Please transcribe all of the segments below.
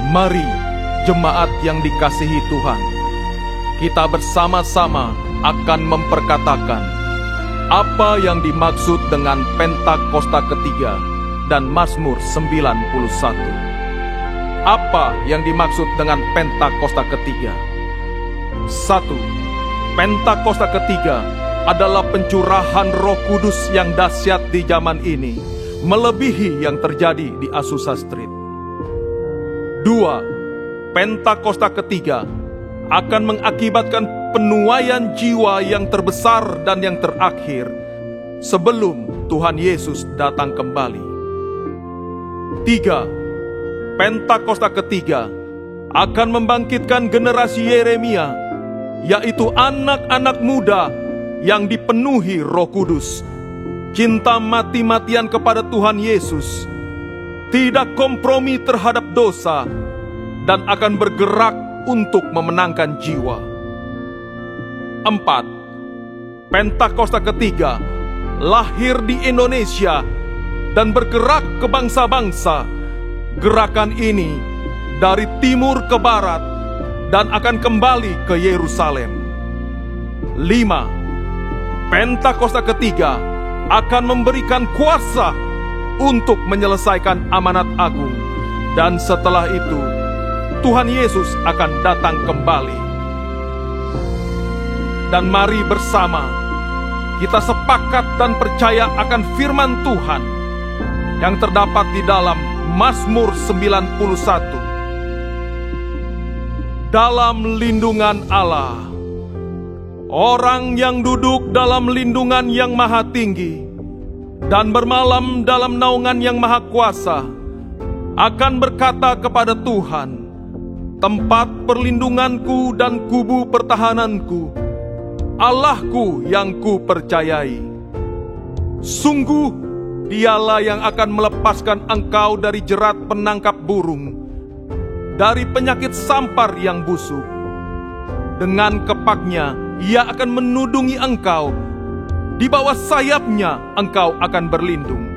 Mari, jemaat yang dikasihi Tuhan, kita bersama-sama akan memperkatakan apa yang dimaksud dengan Pentakosta ketiga dan Mazmur 91. Apa yang dimaksud dengan Pentakosta ketiga? 1. Pentakosta ketiga adalah pencurahan Roh Kudus yang dahsyat di zaman ini, melebihi yang terjadi di Azusa Street. 2. Pentakosta ketiga akan mengakibatkan penuaian jiwa yang terbesar dan yang terakhir sebelum Tuhan Yesus datang kembali. 3. Pentakosta ketiga akan membangkitkan generasi Yeremia, yaitu anak-anak muda yang dipenuhi Roh Kudus, cinta mati-matian kepada Tuhan Yesus, tidak kompromi terhadap dosa, dan akan bergerak untuk memenangkan jiwa. 4. Pentakosta ketiga lahir di Indonesia dan bergerak ke bangsa-bangsa. Gerakan ini dari timur ke barat dan akan kembali ke Yerusalem. 5. Pentakosta ketiga akan memberikan kuasa untuk menyelesaikan amanat agung, dan setelah itu Tuhan Yesus akan datang kembali. Dan mari bersama kita sepakat dan percaya akan firman Tuhan yang terdapat di dalam Mazmur 91. Dalam lindungan Allah, orang yang duduk dalam lindungan yang maha tinggi dan bermalam dalam naungan yang maha kuasa akan berkata kepada Tuhan, tempat perlindunganku dan kubu pertahananku, Allahku yang ku percayai. Sungguh Dialah yang akan melepaskan engkau dari jerat penangkap burung, dari penyakit sampar yang busuk. Dengan kepaknya Ia akan menudungi engkau, di bawah sayapnya engkau akan berlindung.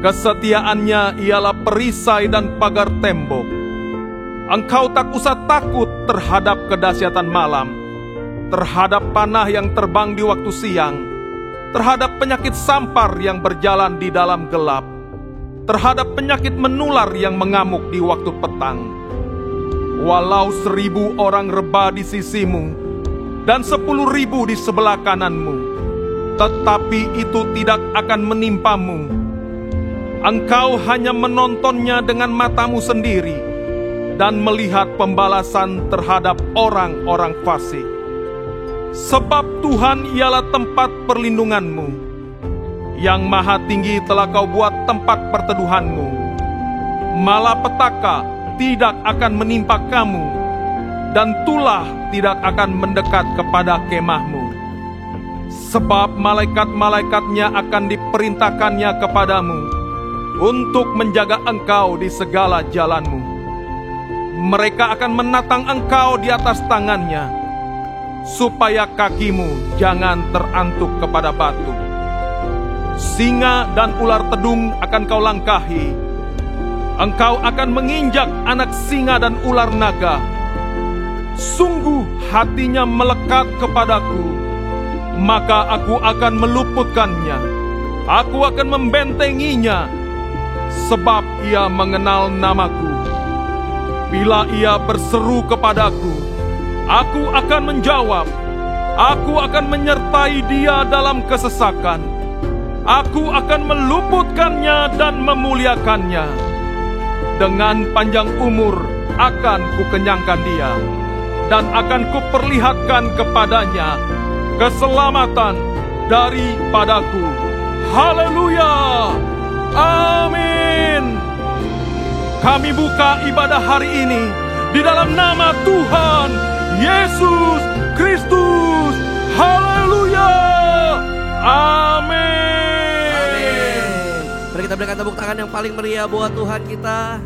Kesetiaannya ialah perisai dan pagar tembok. Engkau tak usah takut terhadap kedahsyatan malam, terhadap panah yang terbang di waktu siang, terhadap penyakit sampar yang berjalan di dalam gelap, terhadap penyakit menular yang mengamuk di waktu petang. Walau 1000 orang rebah di sisimu dan 10.000 di sebelah kananmu, tetapi itu tidak akan menimpamu. Engkau hanya menontonnya dengan matamu sendiri dan melihat pembalasan terhadap orang-orang fasik. Sebab Tuhan ialah tempat perlindunganmu, yang maha tinggi telah kau buat tempat perteduhanmu. Malapetaka tidak akan menimpa kamu, dan tulah tidak akan mendekat kepada kemahmu. Sebab malaikat-malaikatnya akan diperintahkannya kepadamu untuk menjaga engkau di segala jalanmu. Mereka akan menatang engkau di atas tangannya, supaya kakimu jangan terantuk kepada batu. Singa dan ular tedung akan kau langkahi. Engkau akan menginjak anak singa dan ular naga. Sungguh hatinya melekat kepadaku, maka aku akan meluputkannya. Aku akan membentenginya, sebab ia mengenal namaku. Bila ia berseru kepadaku, aku akan menjawab. Aku akan menyertai dia dalam kesesakan. Aku akan meluputkannya dan memuliakannya. Dengan panjang umur akan kukenyangkan dia, dan akan kuperlihatkan kepadanya keselamatan daripadaku. Haleluya! Amin. Kami buka ibadah hari ini di dalam nama Tuhan Yesus Kristus. Haleluya! Amin. Amin. Mari kita berikan tepuk tangan yang paling meriah buat Tuhan kita.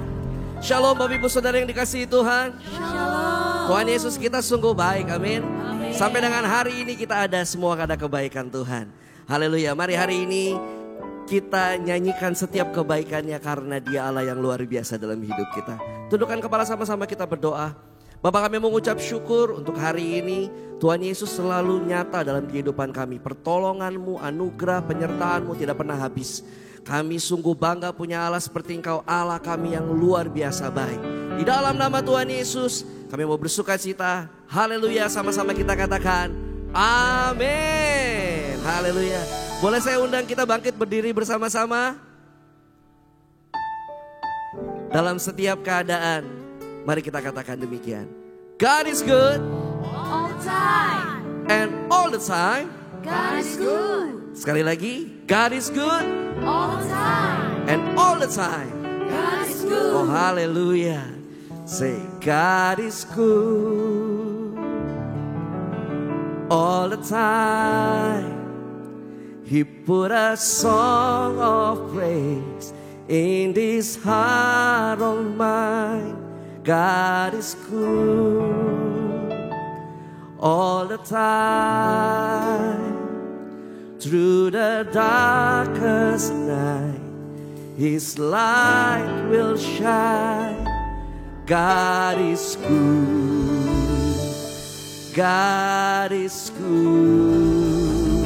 Shalom Bapak Ibu Saudara yang dikasihi Tuhan. Shalom. Tuhan Yesus kita sungguh baik, amin. Amin. Sampai dengan hari ini kita ada semua ada kebaikan Tuhan. Haleluya. Mari hari ini kita nyanyikan setiap kebaikannya karena Dia Allah yang luar biasa dalam hidup kita. Tundukkan kepala sama-sama kita berdoa. Bapak, kami mengucap syukur untuk hari ini. Tuhan Yesus selalu nyata dalam kehidupan kami. Pertolongan-Mu, anugerah, penyertaan-Mu tidak pernah habis. Kami sungguh bangga punya Allah seperti Engkau, Allah kami yang luar biasa baik. Di dalam nama Tuhan Yesus kami mau bersuka cita. Haleluya, sama-sama kita katakan amin. Haleluya. Boleh saya undang kita bangkit berdiri bersama-sama. Dalam setiap keadaan mari kita katakan demikian. God is good all the time. and all the time. God is good Sekali lagi, God is good all the time. and all the time. God is good. Oh hallelujah. Say God is good all the time. He put a song of praise in this heart of mine. God is good all the time. Through the darkest night, His light will shine. God is good. God is good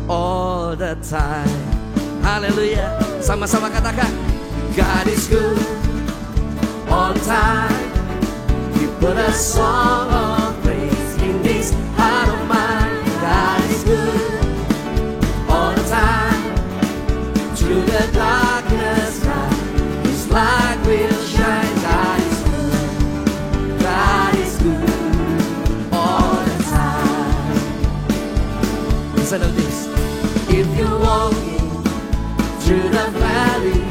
all the time. Haleluya. Sama-sama katakan, God is good all the time. He put a song of praise in this heart of mine. God is good all the time. Through the darkness night, His light will shine. God is good. God is good all the time. Listen to this. If you're walking through the valley,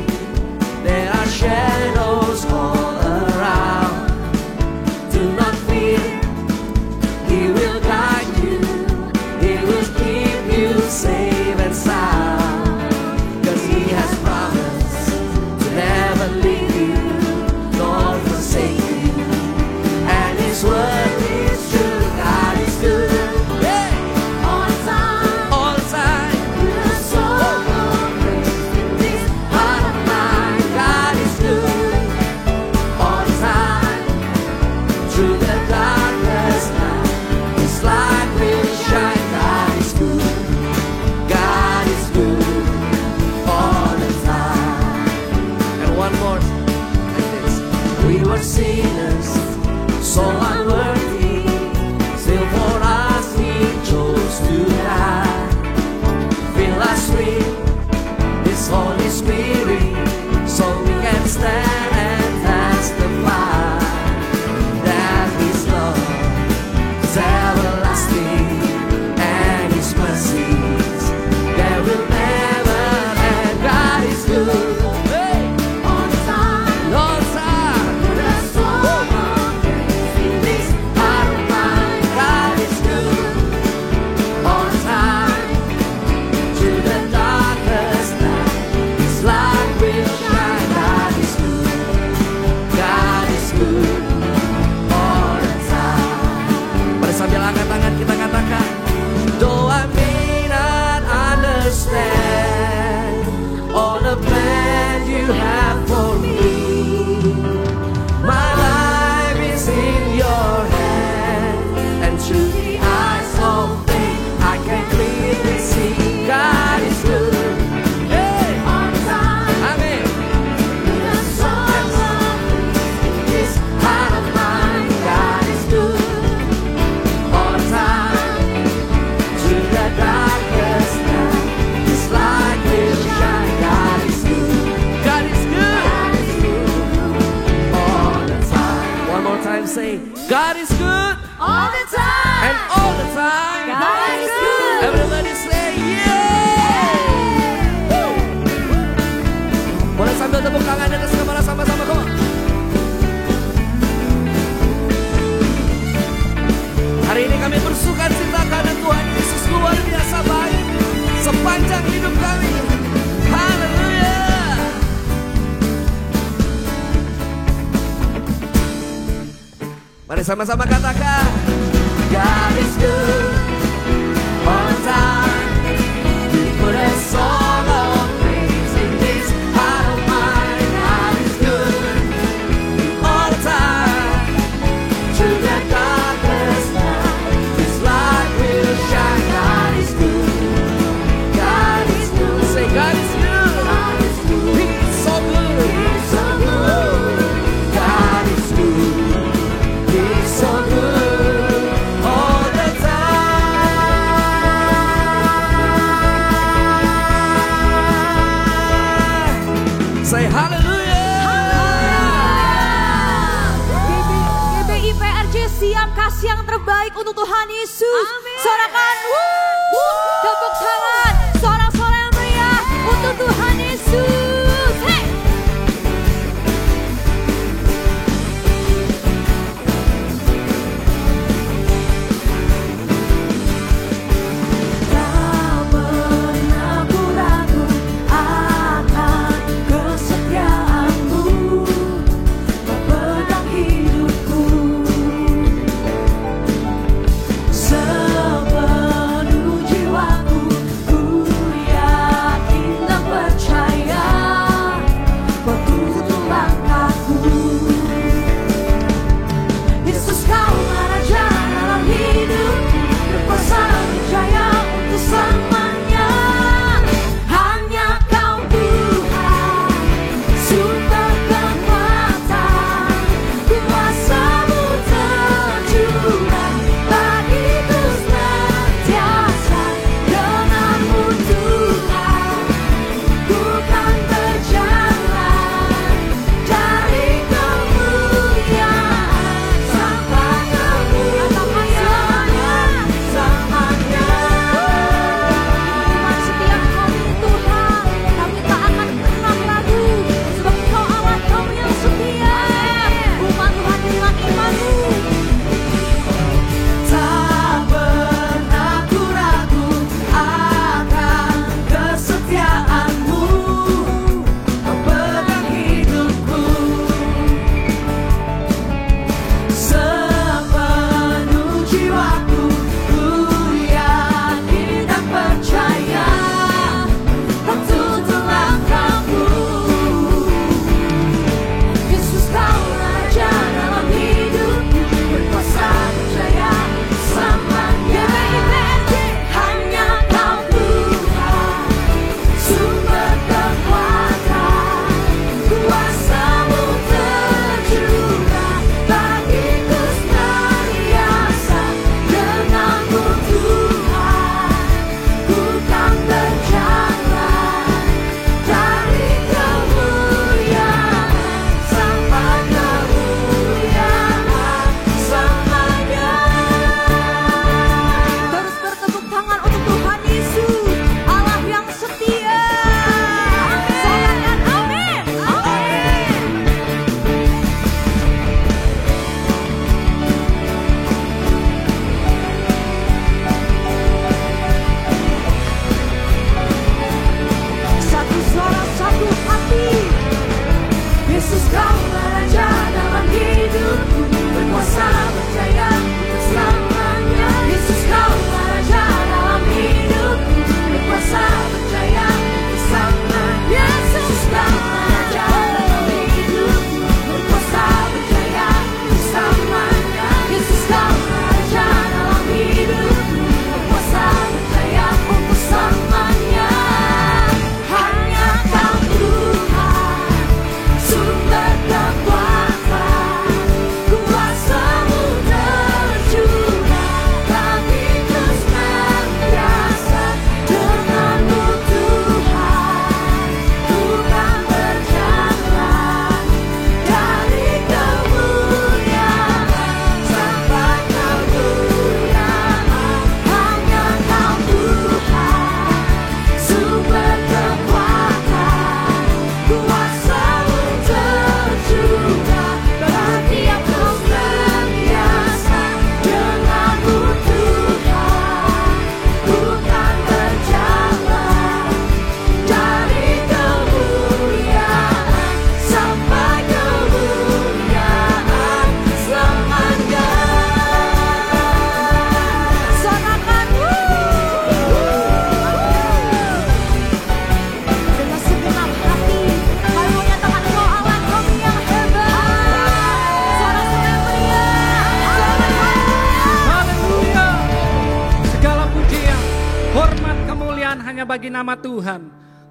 there are shadows all around. Do not fear, He will guide you. He will keep you safe and sound. 'Cause He has promised to never leave you nor forsake you. And His word is true. God is good. Hey! All the time. All the time. With a song of praise in this heart of mine. God is good all the time. Through the darkest night, His light will shine. God is good. God is good all the time. And one more like this. We were sinners, so unworthy. Still for us He chose to die. Fill us with His Holy Spirit, so we can stand and testify that His love is everlasting and His mercies there will never end. God is good. Hey! All the time. All the time. With a song of praise in this heart of mine. God is good all the time. Through the darkest night, His light will shine. God is good. God is good all the time. Mari sambil angkat tangan kita katakan, though I may not understand all the plan You have for me, my life is in Your hand, and through the eyes of faith I can clearly see God is good. Hey! All the time. Amen. With a song of praise in this Heart of mine, God is good all the time. Through the darkest night, His light will shine. God is good. God is good all the time. One more time, say, God is good all the time. and all the time. God is good. Everybody say, yeah! Woo! Boleh sambil tepuk tangan dan kepala sama-sama, come on. Hari ini kami bersuka cita karena Tuhan Yesus luar biasa baik sepanjang hidup kami. Haleluya. Mari sama-sama katakan, God is good all the time. He put a song of praise in this heart of mine. God is good siap kasih yang terbaik untuk Tuhan Yesus. Sorakan, tepuk tangan, sorak-sorak yang meriah untuk Tuhan Yesus. Hey! Tak pernah ku ragu akan kesetiaanmu, memegang hidupku sepenuh jiwaku. Ku yakin dan percaya kau tuntun langkahku. Yesus, kau raja dalam hidupku, berkuasa berjaya untuk selamanya. Hanya kau Tuhan, sumber kekuatan, kuasa-Mu tercurah bagiku senantiasa. Denganmu Tuhan, ku kan berjalan dari kemuliaan sampai kemuliaan selamanya. Iman setia kami Tuhan, kami tak akan pernah ragu, sebab Engkau Allah kami yang setia. Umat Tuhan dengan iman-Mu. Tak pernah ku ragu akan kesetiaanmu, kau pegang hidupku sepenuh jiwaku. Ku yakin dan percaya kau tuntun langkahku. Yesus, kau raja dalam hidupku, berkuasa berjaya selamanya. Hanya kau Tuhan, sumber kekuatan, kuasa-Mu tercurah bagiku senantiasa. Denganmu Tuhan, ku kan berjalan dari kemuliaan sampai kemuliaan selamanya. Terus bertepuk tangan untuk Tuhan Yesus, Allah yang setia. Sorakan amin. Amin. Satu suara, satu hati. Yesus, kau raja dalam hidupku, berkuasa berjaya untuk selamanya. Yesus, kau raja dalam hidupku, berkuasa berjaya untuk selamanya. Yesus, kau raja dalam hidupku, berkuasa berjaya untuk selamanya. Yesus, kau raja dalam hidupku, berkuasa berjaya untuk selamanya. Hanya kau Tuhan, sumber kekuatan, kuasa-Mu tercurah bagiku senantiasa. Denganmu Tuhan, ku kan berjalan dari kemuliaan sampai kemuliaan. Hanya kau Tuhan, sumber kekuatan, kuasa-Mu tercurah bagiku senantiasa. Denganmu Tuhan, ku kan berjalan dari kemuliaan sampai kemuliaan selamanya. Sorakan, dengan segenap hati kami menyatakan Engkau Allah kami yang hebat. Sorak-sorak yang meriah. Haleluya. Segala pujian, hormat, kemuliaan hanya bagi nama Tuhan.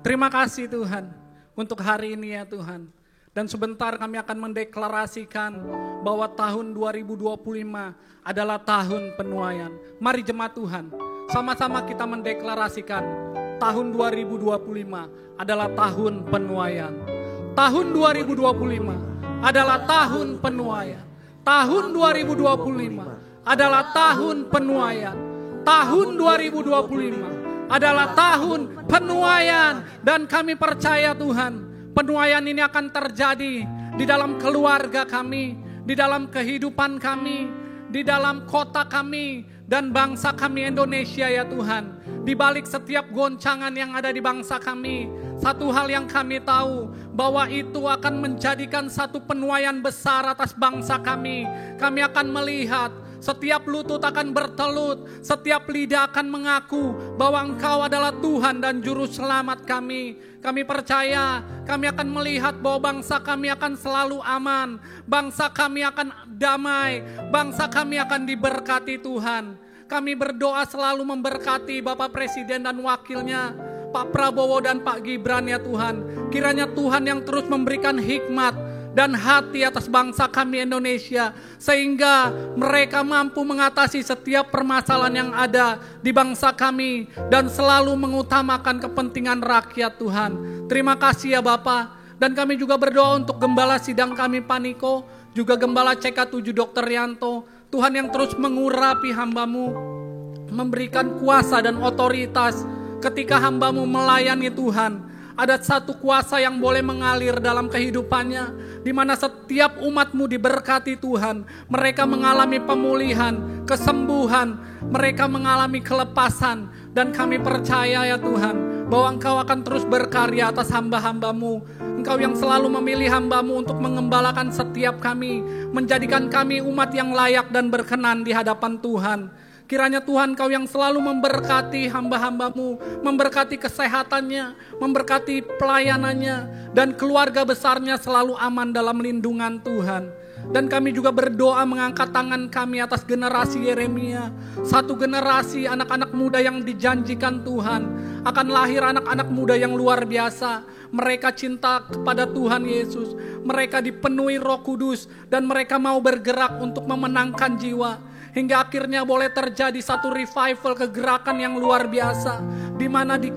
Terima kasih Tuhan untuk hari ini ya Tuhan. Dan sebentar kami akan mendeklarasikan bahwa tahun 2025 adalah tahun penuaian. Mari jemaat Tuhan, sama-sama kita mendeklarasikan tahun 2025 adalah tahun penuaian. Tahun 2025 adalah tahun penuaian. Tahun 2025 adalah tahun penuaian. Tahun 2025 adalah tahun penuaian. Dan kami percaya Tuhan, penuaian ini akan terjadi di dalam keluarga kami, di dalam kehidupan kami, di dalam kota kami, dan bangsa kami Indonesia ya Tuhan. Di balik setiap goncangan yang ada di bangsa kami, satu hal yang kami tahu, bahwa itu akan menjadikan satu penuaian besar atas bangsa kami. Kami akan melihat setiap lutut akan bertelut, setiap lidah akan mengaku bahwa Engkau adalah Tuhan dan Juru Selamat kami. Kami percaya, kami akan melihat bahwa bangsa kami akan selalu aman, bangsa kami akan damai, bangsa kami akan diberkati Tuhan. Kami berdoa selalu memberkati Bapak Presiden dan wakilnya, Pak Prabowo dan Pak Gibran ya Tuhan. Kiranya Tuhan yang terus memberikan hikmat dan hati atas bangsa kami Indonesia, sehingga mereka mampu mengatasi setiap permasalahan yang ada di bangsa kami dan selalu mengutamakan kepentingan rakyat Tuhan. Terima kasih ya Bapak. Dan kami juga berdoa untuk Gembala Sidang kami Pak Niko, juga Gembala CK7 Dr. Yanto. Tuhan yang terus mengurapi hamba-Mu, memberikan kuasa dan otoritas ketika hamba-Mu melayani Tuhan. Ada satu kuasa yang boleh mengalir dalam kehidupannya, di mana setiap umat-Mu diberkati Tuhan. Mereka mengalami pemulihan, kesembuhan, mereka mengalami kelepasan. Dan kami percaya ya Tuhan, bahwa Engkau akan terus berkarya atas hamba-hamba-Mu. Engkau yang selalu memilih hamba-Mu untuk mengembalakan setiap kami, menjadikan kami umat yang layak dan berkenan di hadapan Tuhan. Kiranya Tuhan Kau yang selalu memberkati hamba-hamba-Mu, memberkati kesehatannya, memberkati pelayanannya, dan keluarga besarnya selalu aman dalam lindungan Tuhan. Dan kami juga berdoa mengangkat tangan kami atas generasi Yeremia. Satu generasi anak-anak muda yang dijanjikan Tuhan. Akan lahir anak-anak muda yang luar biasa. Mereka cinta kepada Tuhan Yesus. Mereka dipenuhi Roh Kudus. Dan mereka mau bergerak untuk memenangkan jiwa. Hingga akhirnya boleh terjadi satu revival kegerakan yang luar biasa. Di mana di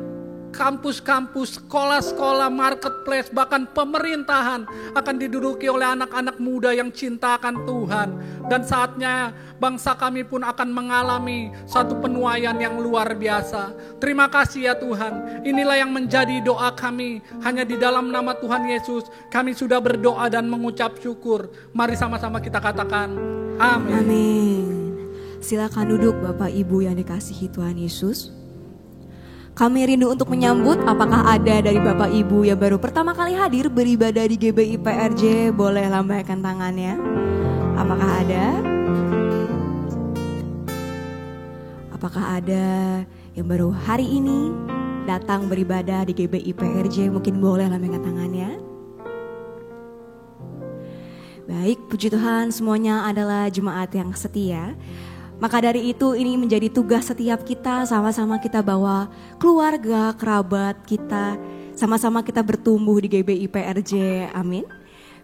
kampus-kampus, sekolah-sekolah, marketplace, bahkan pemerintahan akan diduduki oleh anak-anak muda yang cinta akan Tuhan. Dan saatnya bangsa kami pun akan mengalami satu penuaian yang luar biasa. Terima kasih ya Tuhan. Inilah yang menjadi doa kami. Hanya di dalam nama Tuhan Yesus kami sudah berdoa dan mengucap syukur. Mari sama-sama kita katakan amin. Amin. Silakan duduk Bapak Ibu yang dikasihi Tuhan Yesus. Kami rindu untuk menyambut, apakah ada dari Bapak Ibu yang baru pertama kali hadir beribadah di GBI PRJ? Boleh lambaikan tangannya. Apakah ada? Apakah ada yang baru hari ini datang beribadah di GBI PRJ? Mungkin boleh lambaikan tangannya. Baik, puji Tuhan, semuanya adalah jemaat yang setia. Maka dari itu ini menjadi tugas setiap kita, sama-sama kita bawa keluarga, kerabat kita, sama-sama kita bertumbuh di GBI PRJ, amin.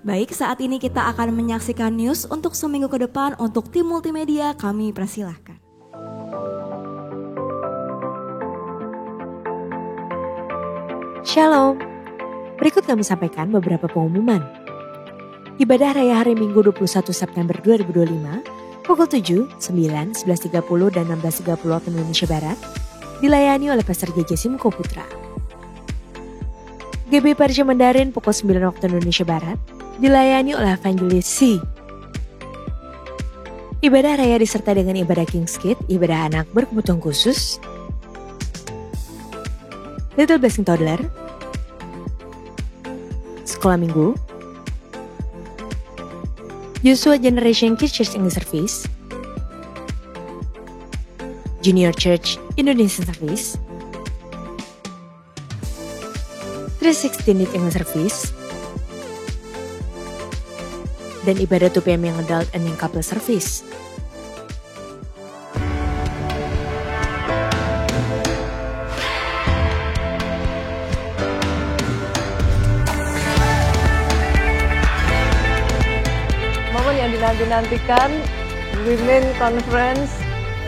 Baik, saat ini kita akan menyaksikan news untuk seminggu ke depan. Untuk tim multimedia kami persilahkan. Shalom, berikut kami sampaikan beberapa pengumuman. Ibadah Raya Hari Minggu 21 September 2025 pukul 7, 9, 11.30 dan 16.30 waktu Indonesia Barat dilayani oleh Pastor JJ Simko Putra. GBI PRJ Mandarin pukul 9 waktu Indonesia Barat dilayani oleh Evangelis C. Ibadah Raya disertai dengan ibadah King's Kid, ibadah anak berkebutuhan khusus, Little Blessing Toddler, Sekolah Minggu, Joshua Generation Kids Church English Service, Junior Church Indonesian Service, 316 Need English Service, dan ibadah 2 PM yang adult and yang couple service. Yang dinanti-nantikan Women Conference,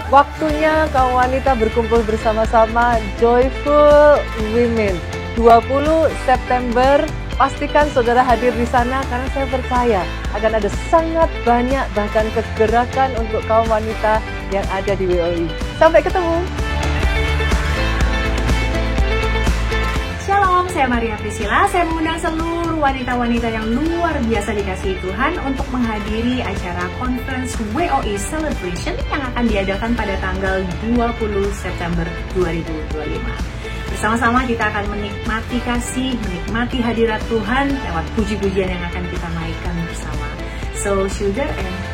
waktunya kaum wanita berkumpul bersama-sama, Joyful Women, 20 September Pastikan saudara hadir di sana karena saya percaya akan ada sangat banyak bahkan kegerakan untuk kaum wanita yang ada di WOI. Sampai ketemu. Shalom, saya Maria Priscilla. Saya mengundang seluruh wanita-wanita yang luar biasa dikasihi Tuhan untuk menghadiri acara Conference WOI Celebration yang akan diadakan pada tanggal 20 September 2025. Bersama-sama kita akan menikmati kasih, menikmati hadirat Tuhan lewat puji-pujian yang akan kita naikkan bersama. So, sugar and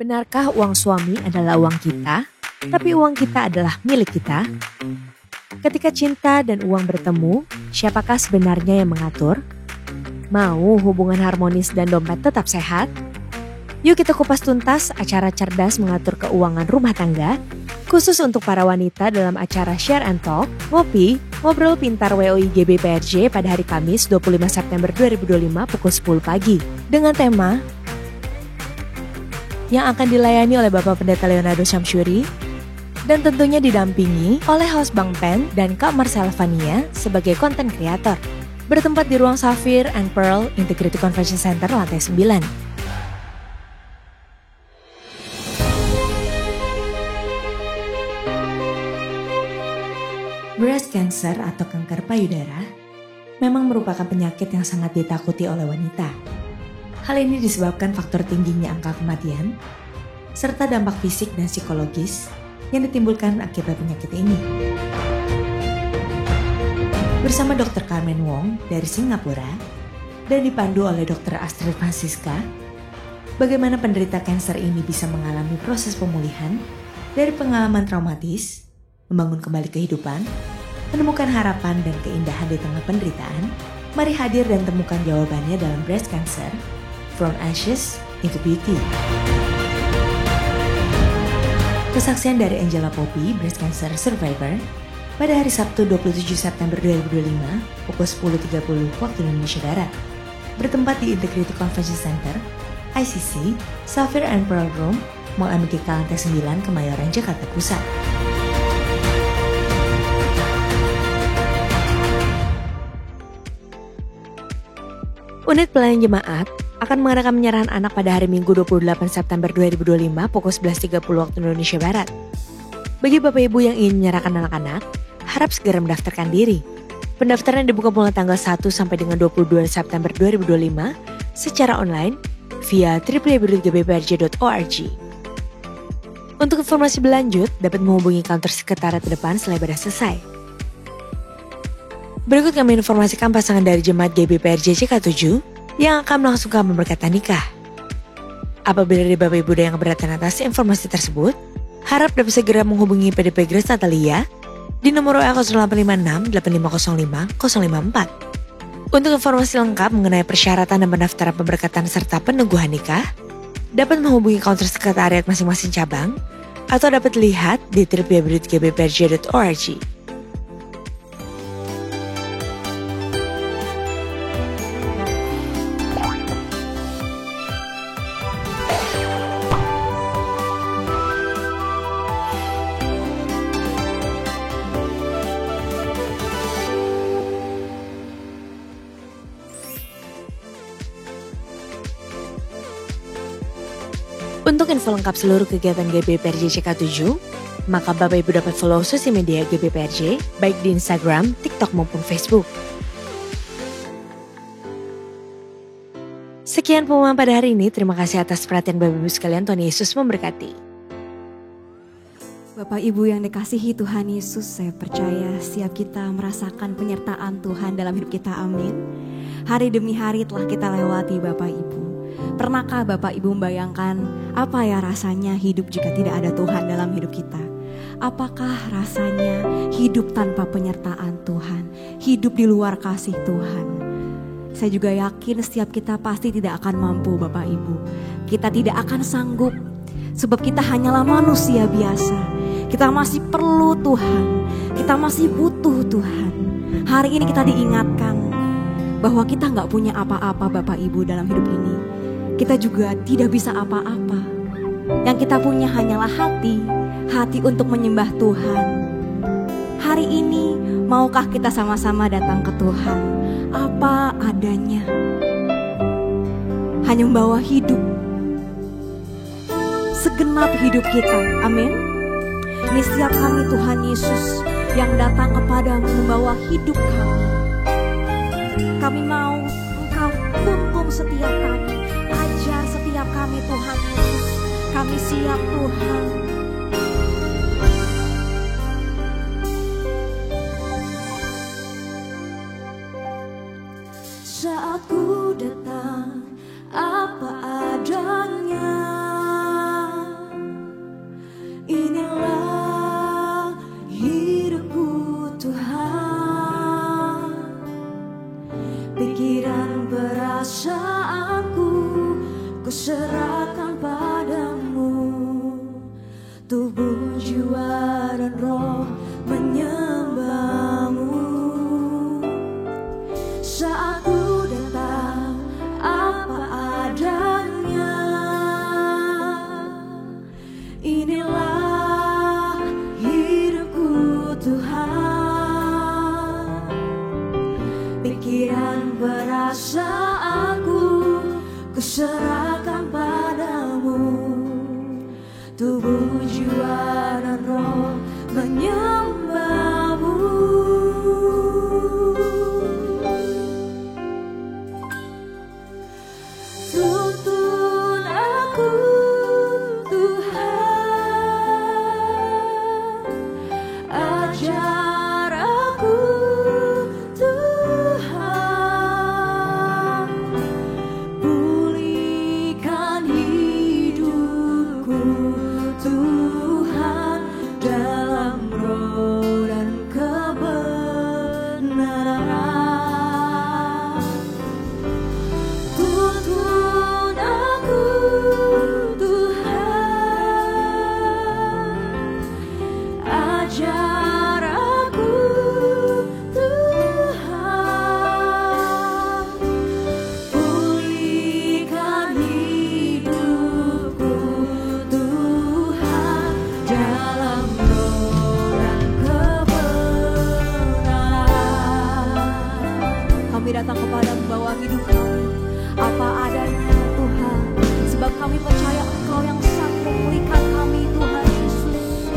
Benarkah uang suami adalah uang kita, tapi uang kita adalah milik kita? Ketika cinta dan uang bertemu, siapakah sebenarnya yang mengatur? Mau hubungan harmonis dan dompet tetap sehat? Yuk kita kupas tuntas acara cerdas mengatur keuangan rumah tangga, khusus untuk para wanita dalam acara Share and Talk, Ngobrol Pintar WOI GBPRJ pada hari Kamis 25 September 2025 pukul 10 pagi. Dengan tema yang akan dilayani oleh Bapak Pendeta Leonardo Syamsyuri dan tentunya didampingi oleh host Bang Pen dan Kak Marcella Vania sebagai konten kreator. Bertempat di ruang Sapphire and Pearl Integrity Convention Center lantai 9. Breast cancer atau kanker payudara memang merupakan penyakit yang sangat ditakuti oleh wanita. Hal ini disebabkan faktor tingginya angka kematian, serta dampak fisik dan psikologis yang ditimbulkan akibat penyakit ini. Bersama Dr. Carmen Wong dari Singapura dan dipandu oleh Dr. Astrid Francisca, bagaimana penderita kanker ini bisa mengalami proses pemulihan dari pengalaman traumatis, membangun kembali kehidupan, menemukan harapan dan keindahan di tengah penderitaan. Mari hadir dan temukan jawabannya dalam Breast Cancer, From Ashes into Beauty. Kesaksian dari Angela Poppy, Breast Cancer Survivor, pada hari Sabtu 27 September 2025 pukul 10.30 waktu Indonesia Barat. Bertempat di Integrity Convention Center, ICC, Sapphire and Pearl Room, Mall Amerika lantai 9, Kemayoran, Jakarta Pusat. Unit Pelayanan Jemaat akan mengadakan penyerahan anak pada hari Minggu 28 September 2025 pukul 11.30 waktu Indonesia Barat. Bagi Bapak Ibu yang ingin menyerahkan anak-anak, harap segera mendaftarkan diri. Pendaftaran dibuka mulai tanggal 1 sampai dengan 22 September 2025 secara online via www.gbprj.org. Untuk informasi berlanjut, dapat menghubungi kantor sekretariat depan setelah ibadah selesai. Berikut kami informasikan pasangan dari Jemaat GBPRJ CK7 yang akan melangsungkan pemberkatan nikah. Apabila ada Bapak Ibu yang keberatan atas informasi tersebut, harap dapat segera menghubungi PDP Grace Natalia di nomor WA 0856 8505 054. Untuk informasi lengkap mengenai persyaratan dan pendaftaran pemberkatan serta peneguhan nikah, dapat menghubungi kantor sekretariat masing-masing cabang atau dapat lihat di www.gbprj.org. Untuk info lengkap seluruh kegiatan GBPRJ CK7, maka Bapak Ibu dapat follow sosial media GBPRJ, baik di Instagram, TikTok maupun Facebook. Sekian pengumuman pada hari ini, terima kasih atas perhatian Bapak Ibu sekalian, Tuhan Yesus memberkati. Bapak Ibu yang dikasihi Tuhan Yesus, saya percaya setiap kita merasakan penyertaan Tuhan dalam hidup kita, amin. Hari demi hari telah kita lewati Bapak Ibu. Pernahkah Bapak Ibu membayangkan apa ya rasanya hidup jika tidak ada Tuhan dalam hidup kita? Apakah rasanya hidup tanpa penyertaan Tuhan, hidup di luar kasih Tuhan? Saya juga yakin setiap kita pasti tidak akan mampu Bapak Ibu. Kita tidak akan sanggup Sebab kita hanyalah manusia biasa. Kita masih perlu Tuhan. Kita masih butuh Tuhan. Hari ini kita diingatkan bahwa kita gak punya apa-apa Bapak Ibu dalam hidup ini. Kita juga tidak bisa apa-apa. Yang kita punya hanyalah hati. Hati untuk menyembah Tuhan. Hari ini maukah kita sama-sama datang ke Tuhan apa adanya. Hanya membawa hidup. Segenap hidup kita. Amin. Ini setiap kami Tuhan Yesus yang datang kepadamu membawa hidup kami. Kami mau Engkau tuntun setiap kami. Ajar setiap kami Tuhan Yesus. Kami siap Tuhan. Saat ku datang apa adanya, inilah hidupku Tuhan. Pikiran perasaanku ku serahkan padamu. Tubuh, jiwa dan roh menyembahmu. Saat ku datang apa adanya, inilah hidupku Tuhan. Pikiran perasaanku ku serahkan padamu. Tubuh, jiwa dan roh menyembahmu. Tuntun aku Tuhan, ajar aku Tuhan, pulihkan hidupku Tuhan, dalam roh dan kebenaran. Tuntun aku Tuhan, ajar aku Tuhan, pulihkan hidupku Tuhan, dalam roh dan kebenaran. Kami datang kepadamu membawa hidup kami apa adanya Tuhan, sebab kami percaya Engkau yang sanggup memulihkan kami Tuhan Yesus.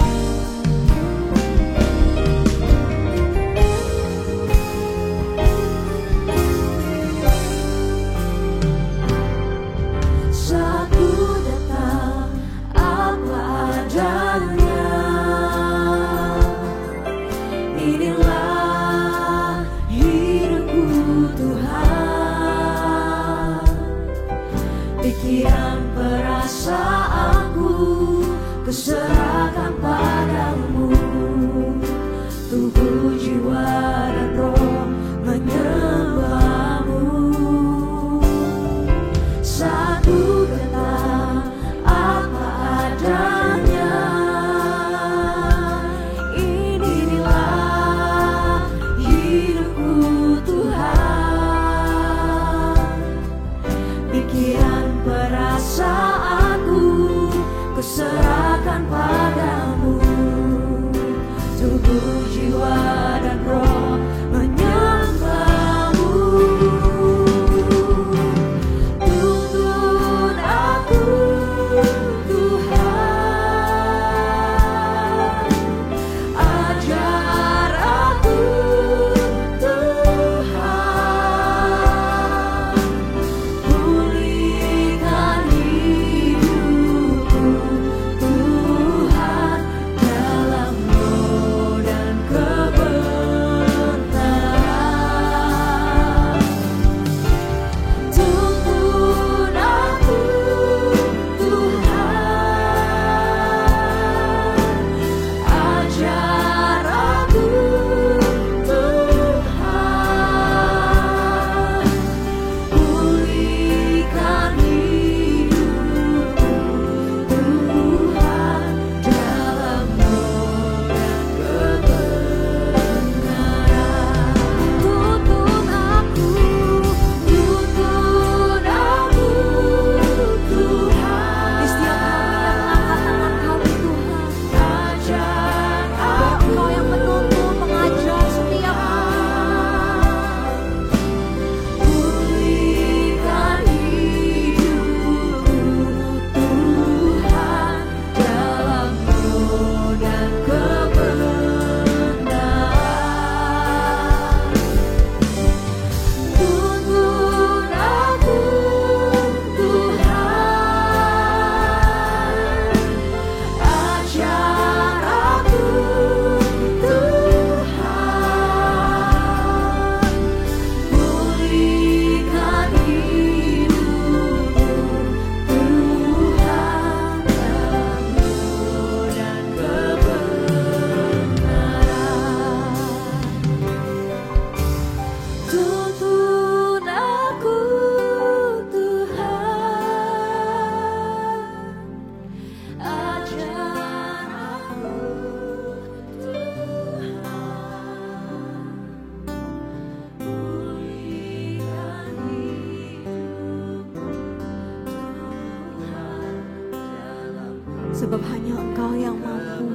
Sebab hanya Engkau yang mampu,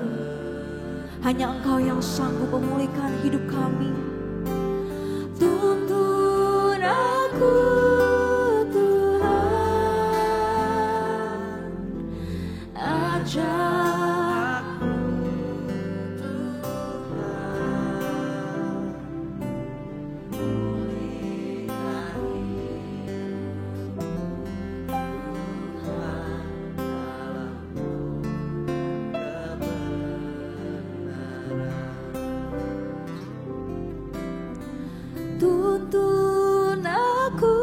hanya Engkau yang sanggup memulihkan hidup kami. Tuntun aku Tuhan, ajar aku Tuhan, pulihkan tuntun aku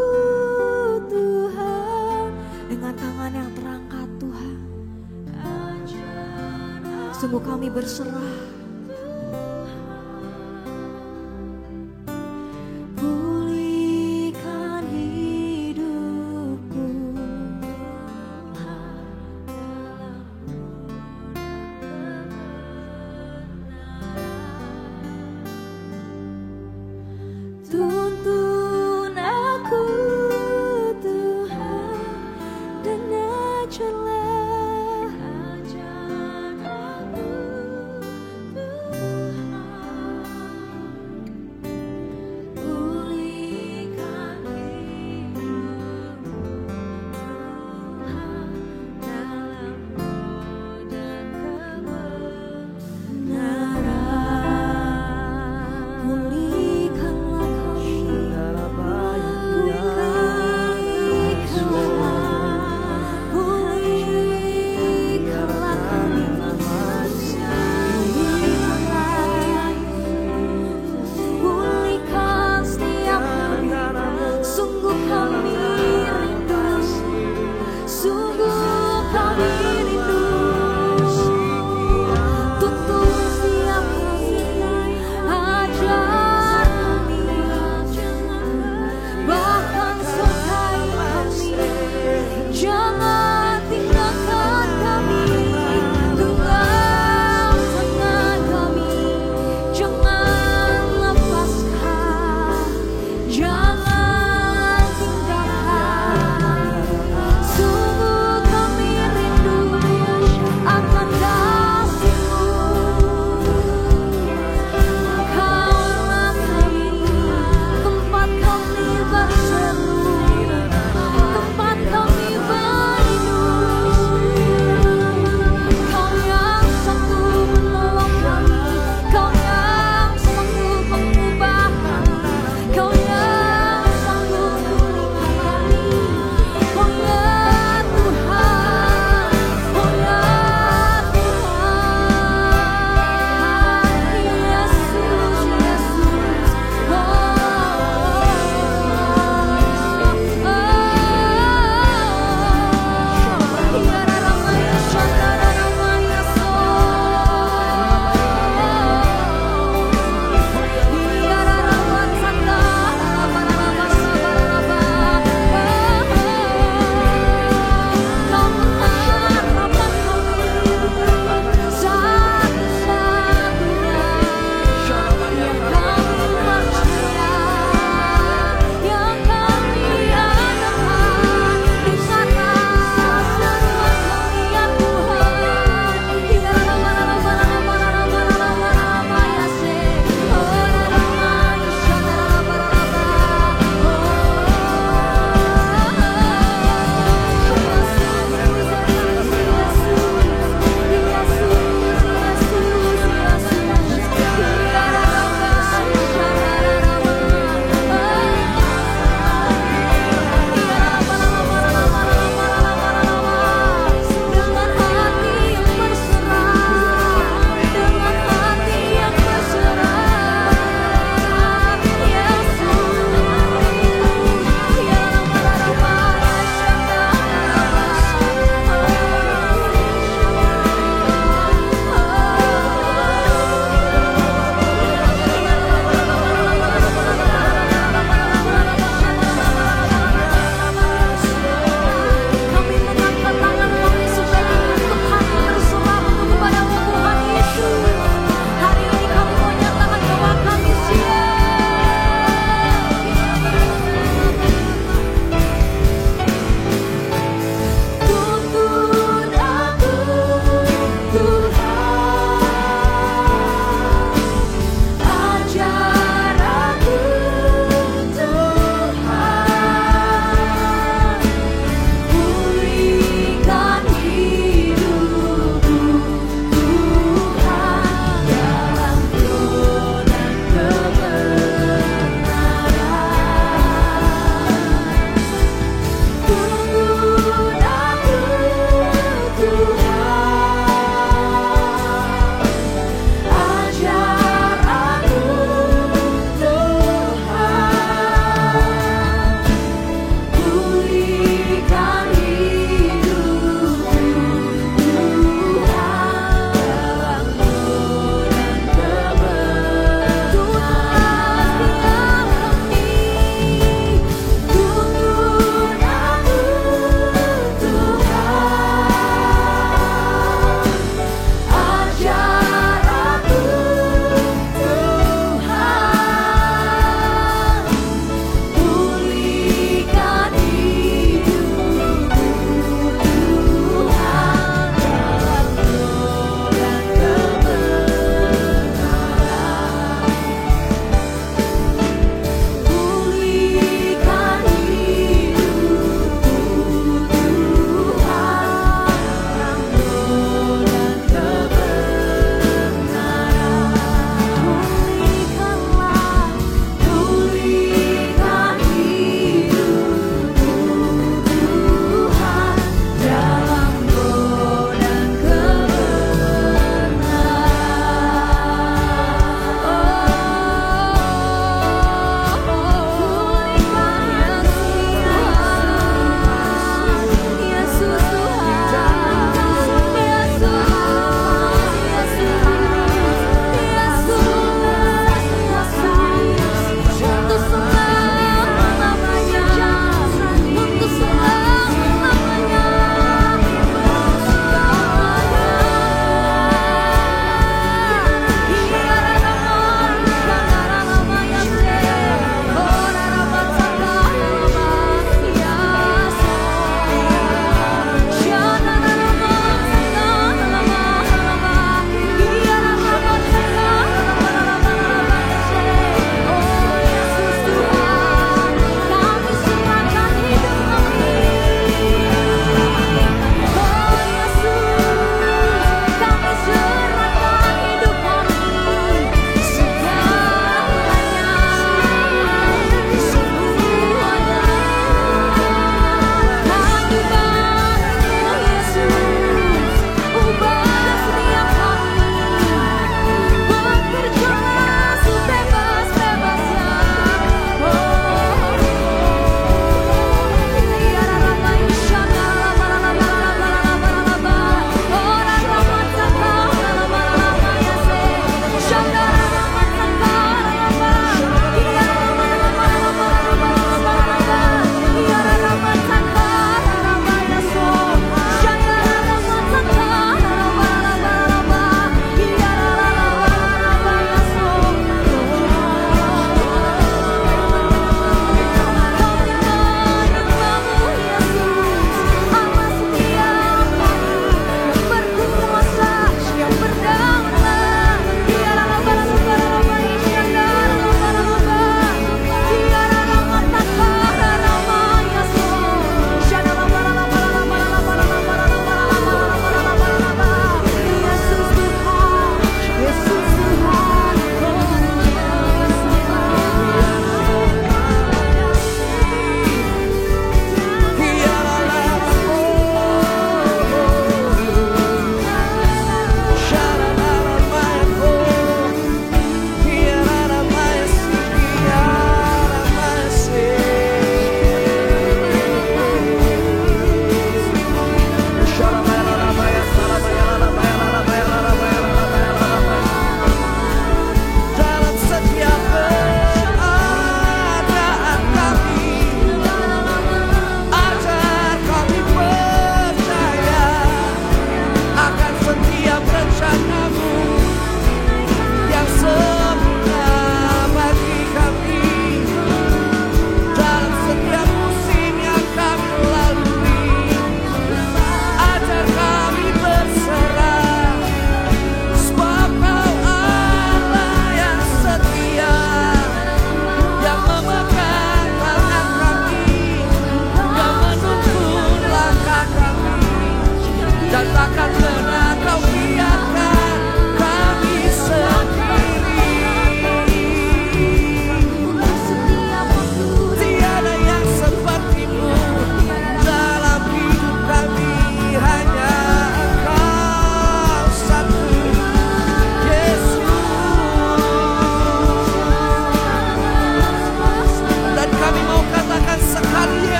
Tuhan, dengan tangan yang terangkat Tuhan. Sungguh kami berserah. Pulihkan hidupku tuntun aku Tuhan, dan ajarlah aku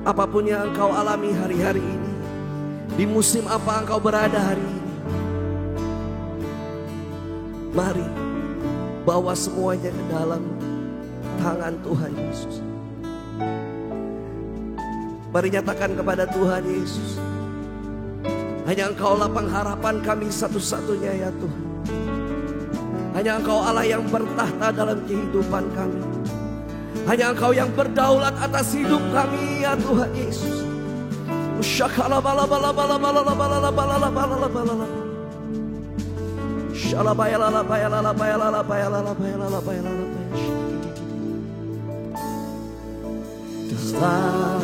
Apapun yang engkau alami hari-hari ini, di musim apa engkau berada hari ini, mari bawa semuanya ke dalam tangan Tuhan Yesus. Mari nyatakan kepada Tuhan Yesus, hanya Engkaulah pengharapan kami satu-satunya ya Tuhan. Hanya Engkau Allah yang bertahta dalam kehidupan kami. Hanya Engkau yang berdaulat atas hidup kami ya Tuhan Yesus. Dalam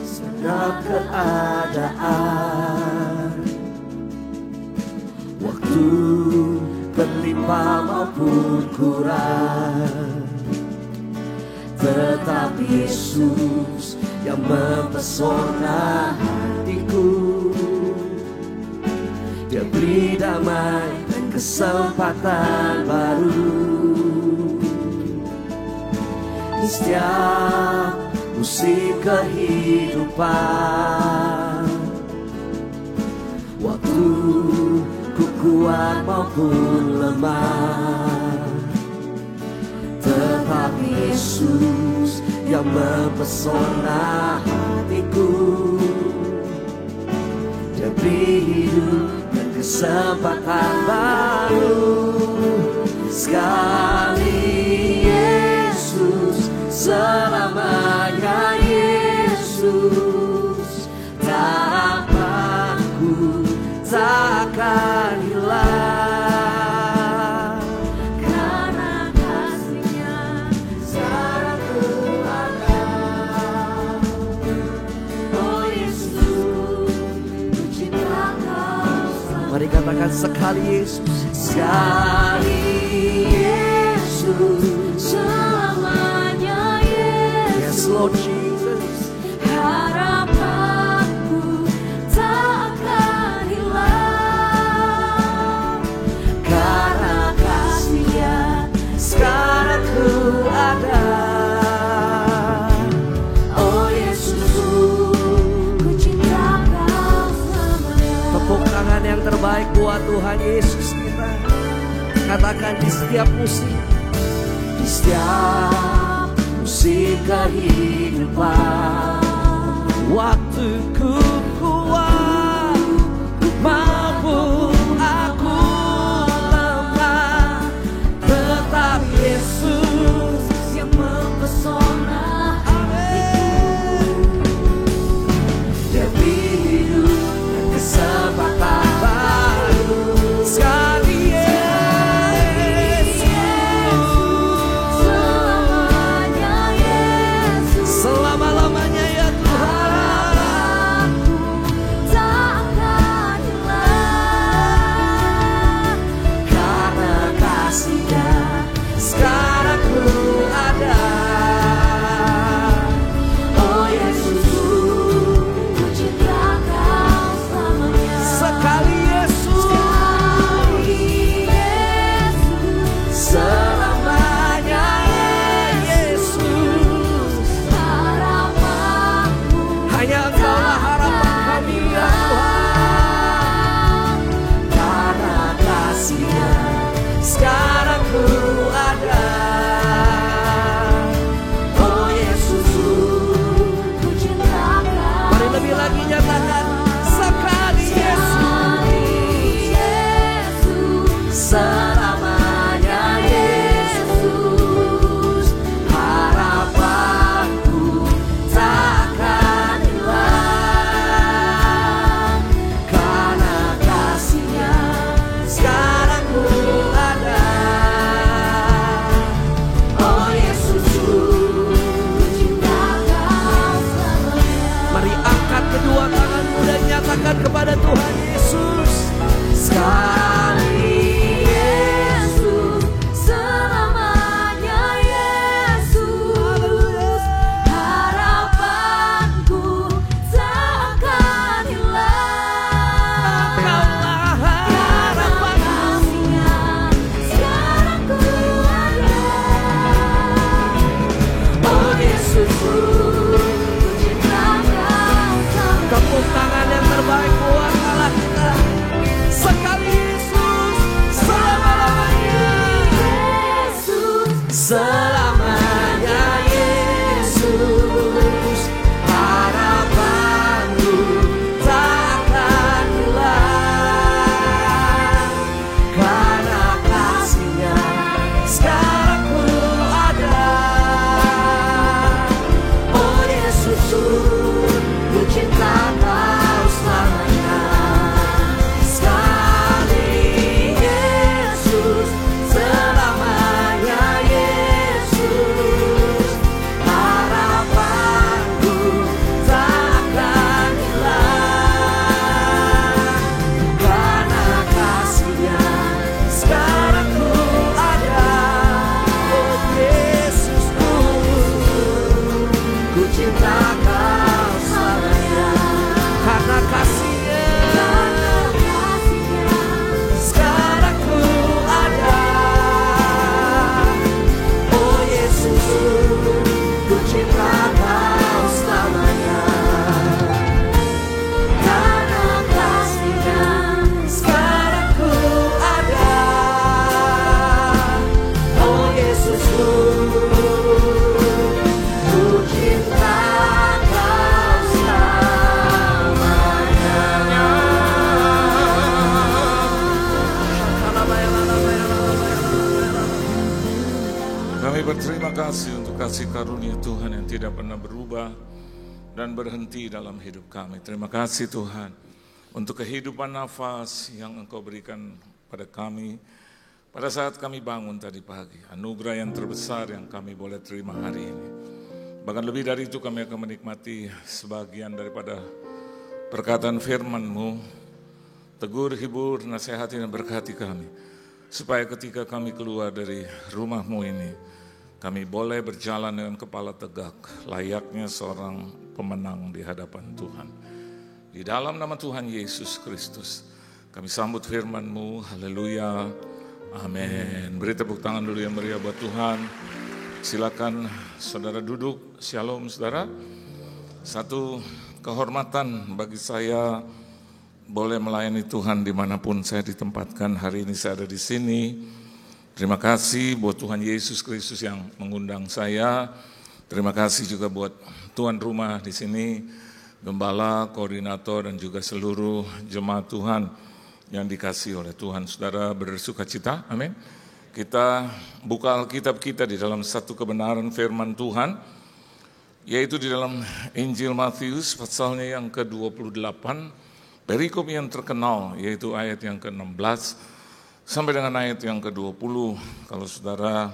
segala keadaan, waktu berlimpah maupun kurang, tetap Yesus yang mempesona hatiku. Dia beri damai dan kesempatan baru di setiap musim kehidupan. Waktu ku kuat maupun lemah, tetap Yesus yang mempesona hatiku. Dia beri hidup dan kesempatan baru. Sekali Yesus, selamanya Yesus. Harapanku takkan hilang, karena kasih-Nya selalu ada. Oh Yesus, ku cinta Kau selalu. Mari katakan sekali Yesus, sekali Yesus, selamanya Yesus. Yes Lord Jesus, harapanku tak akan hilang, karena kasih-Nya sekarang ku ada. Oh Yesus, ku cinta Kau selamanya. Tepuk tangan yang terbaik buat Tuhan Yesus kita. Katakan di setiap musim, di setiap musim kehidupan, waktu ku kuat maupun aku lemah, tetap Yesus yang mempesona hatiku. Dia beri hidup dan kesempatan baru. Sekali selama-lamanya ya Tuhan, tak akan hilang, kasih untuk kasih karunia Tuhan yang tidak pernah berubah dan berhenti dalam hidup kami. Terima kasih Tuhan untuk kehidupan nafas yang Engkau berikan pada kami pada saat kami bangun tadi pagi. Anugerah yang terbesar yang kami boleh terima hari ini. Bahkan lebih dari itu kami akan menikmati sebagian daripada perkataan firman-Mu. Tegur, hibur, nasihati dan berkati kami. Supaya ketika kami keluar dari rumah-Mu ini, kami boleh berjalan dengan kepala tegak, layaknya seorang pemenang di hadapan Tuhan. Di dalam nama Tuhan Yesus Kristus, kami sambut firman-Mu, haleluya, amin. Beri tepuk tangan dulu yang meriah buat Tuhan. Silakan saudara duduk, shalom saudara. Satu kehormatan bagi saya boleh melayani Tuhan dimanapun saya ditempatkan. Hari ini saya ada di sini. Terima kasih buat Tuhan Yesus Kristus yang mengundang saya. Terima kasih juga buat tuan rumah di sini, gembala, koordinator, dan juga seluruh jemaat Tuhan yang dikasihi oleh Tuhan. Saudara bersukacita, amin. Kita buka Alkitab kita di dalam satu kebenaran firman Tuhan, yaitu di dalam Injil Matius pasalnya yang ke-28. Perikop yang terkenal yaitu ayat yang ke-16 sampai dengan ayat yang ke-20. Kalau saudara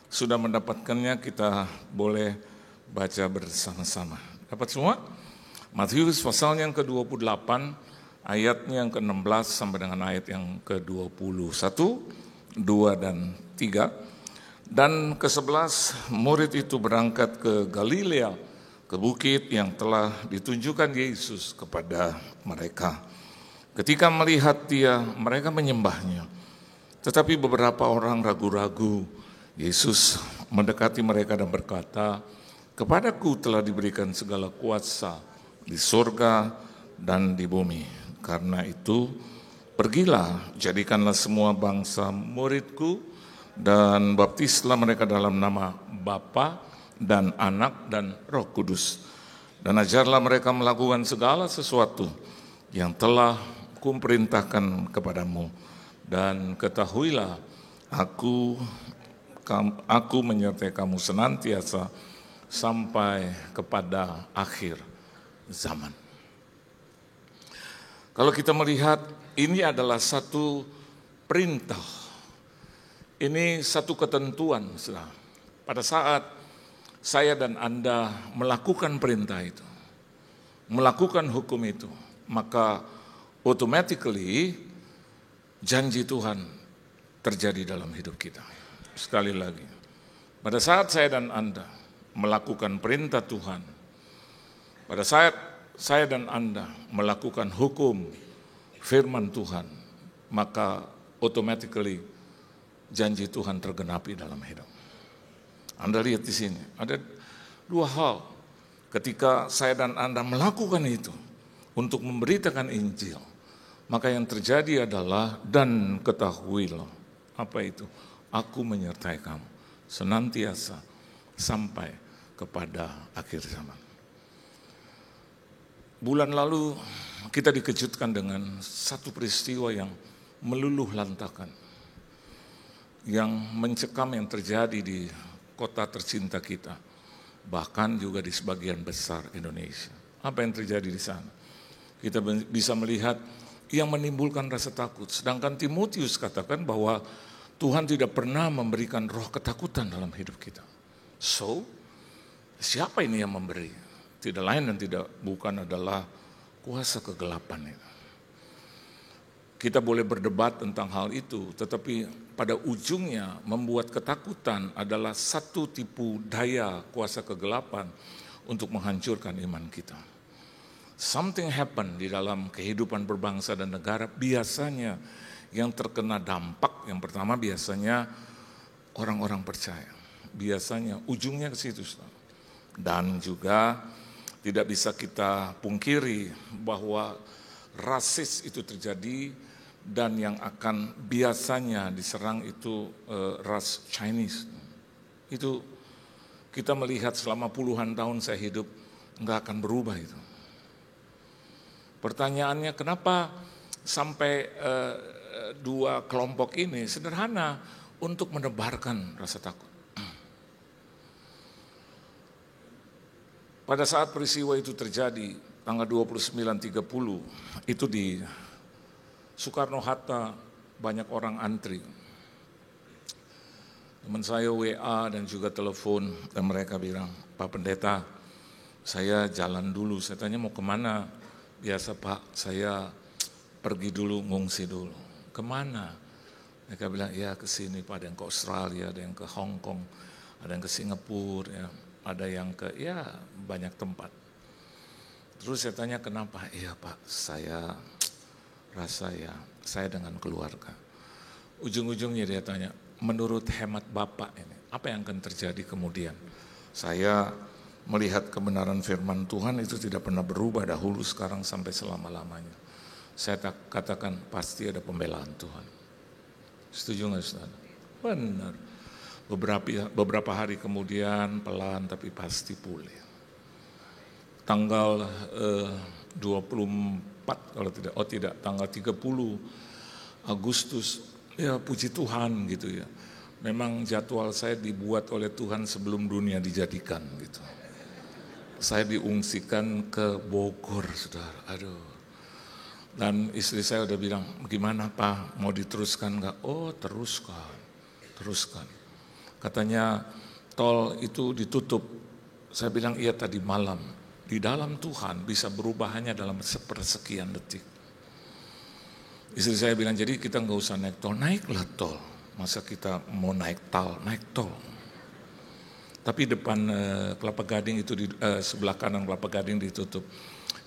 sudah mendapatkannya, kita boleh baca bersama-sama. Dapat semua? Matius pasalnya yang ke-28, ayatnya yang ke-16 sampai dengan ayat yang ke-20. 1, 2, dan 3. Dan ke-11 murid itu berangkat ke Galilea, ke bukit yang telah ditunjukkan Yesus kepada mereka. Ketika melihat Dia, mereka menyembahnya. Tetapi beberapa orang ragu-ragu. Yesus mendekati mereka dan berkata, "Kepadaku telah diberikan segala kuasa di surga dan di bumi. Karena itu, pergilah, jadikanlah semua bangsa muridku, dan baptislah mereka dalam nama Bapa dan Anak dan Roh Kudus. Dan ajarlah mereka melakukan segala sesuatu yang telah kuperintahkan kepadamu. Dan ketahuilah, aku menyertai kamu senantiasa sampai kepada akhir zaman." Kalau kita melihat, ini adalah satu perintah. Ini satu ketentuan. Pada saat saya dan Anda melakukan perintah itu, melakukan hukum itu, maka automatically janji Tuhan terjadi dalam hidup kita. Sekali lagi, pada saat saya dan Anda melakukan perintah Tuhan, pada saat saya dan Anda melakukan hukum firman Tuhan, maka automatically janji Tuhan tergenapi dalam hidup. Anda lihat di sini, ada dua hal. Ketika saya dan Anda melakukan itu untuk memberitakan Injil, maka yang terjadi adalah, dan ketahuilah, apa itu? Aku menyertai kamu senantiasa sampai kepada akhir zaman. Bulan lalu kita dikejutkan dengan satu peristiwa yang meluluh lantakan, yang mencekam yang terjadi di kota tercinta kita, bahkan juga di sebagian besar Indonesia. Apa yang terjadi di sana? Kita bisa melihat yang menimbulkan rasa takut. Sedangkan Timotius katakan bahwa Tuhan tidak pernah memberikan roh ketakutan dalam hidup kita. So, siapa ini yang memberi? Tidak lain dan tidak bukan adalah kuasa kegelapan itu. Kita boleh berdebat tentang hal itu, tetapi pada ujungnya membuat ketakutan adalah satu tipu daya kuasa kegelapan untuk menghancurkan iman kita. Something happen di dalam kehidupan berbangsa dan negara, biasanya yang terkena dampak yang pertama biasanya orang-orang percaya. Biasanya ujungnya ke situ. Dan juga tidak bisa kita pungkiri bahwa rasis itu terjadi, dan yang akan biasanya diserang itu ras Chinese. Itu kita melihat selama puluhan tahun saya hidup, nggak akan berubah itu. Pertanyaannya kenapa sampai dua kelompok ini? Sederhana, untuk menebarkan rasa takut. pada saat peristiwa itu terjadi, tanggal 29.30, itu di Soekarno-Hatta banyak orang antri. Teman saya WA dan juga telepon, dan mereka bilang, Pak Pendeta, saya jalan dulu. Saya tanya mau kemana? Biasa Pak, saya pergi dulu, ngungsi dulu. Kemana? Mereka bilang, ya ke sini Pak, ada yang ke Australia, ada yang ke Hong Kong, ada yang ke Singapura, ya, ada yang ke, ya banyak tempat. Terus saya tanya kenapa? Iya Pak, saya rasa ya, saya dengan keluarga. Ujung-ujungnya dia tanya, menurut hemat Bapak ini, apa yang akan terjadi kemudian? Saya melihat kebenaran firman Tuhan itu tidak pernah berubah dahulu, sekarang sampai selama-lamanya. Saya katakan pasti ada pembelaan Tuhan. Setuju nggak saudara? Benar. Beberapa hari kemudian pelan tapi pasti pulih. Tanggal 24 kalau tidak, tanggal 30 Agustus, ya puji Tuhan gitu ya. Memang jadwal saya dibuat oleh Tuhan sebelum dunia dijadikan gitu. Saya diungsikan ke Bogor, saudara. Aduh. Dan istri saya udah bilang, gimana Pak, mau diteruskan nggak? Oh teruskan. Katanya tol itu ditutup. Saya bilang iya tadi malam. Di dalam Tuhan bisa berubah hanya dalam sepersekian detik. Istri saya bilang jadi kita nggak usah naik tol, naiklah tol. Masa kita mau naik tol. Tapi depan Kelapa Gading itu di sebelah kanan Kelapa Gading ditutup.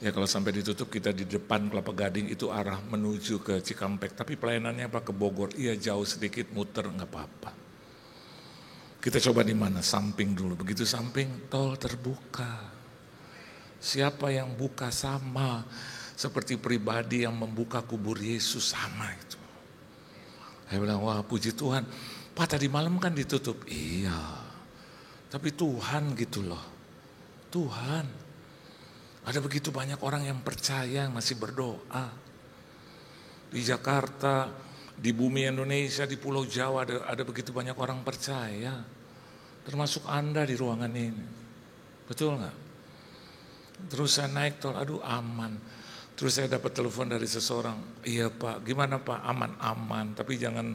Ya kalau sampai ditutup kita di depan Kelapa Gading itu arah menuju ke Cikampek. Tapi pelayanannya apa ke Bogor? Iya jauh sedikit muter nggak apa-apa. Kita coba di mana? Samping dulu. Begitu samping tol terbuka. Siapa yang buka sama seperti pribadi yang membuka kubur Yesus sama itu. Saya bilang wah puji Tuhan. Pak tadi malam kan ditutup. Iya. Tapi Tuhan gitu loh. Tuhan. Ada begitu banyak orang yang percaya, masih berdoa. Di Jakarta, di bumi Indonesia, di Pulau Jawa ada begitu banyak orang percaya. Termasuk Anda di ruangan ini. Betul nggak? Terus saya naik tol, aduh aman. Terus saya dapat telepon dari seseorang, iya Pak, gimana Pak? Aman. Tapi jangan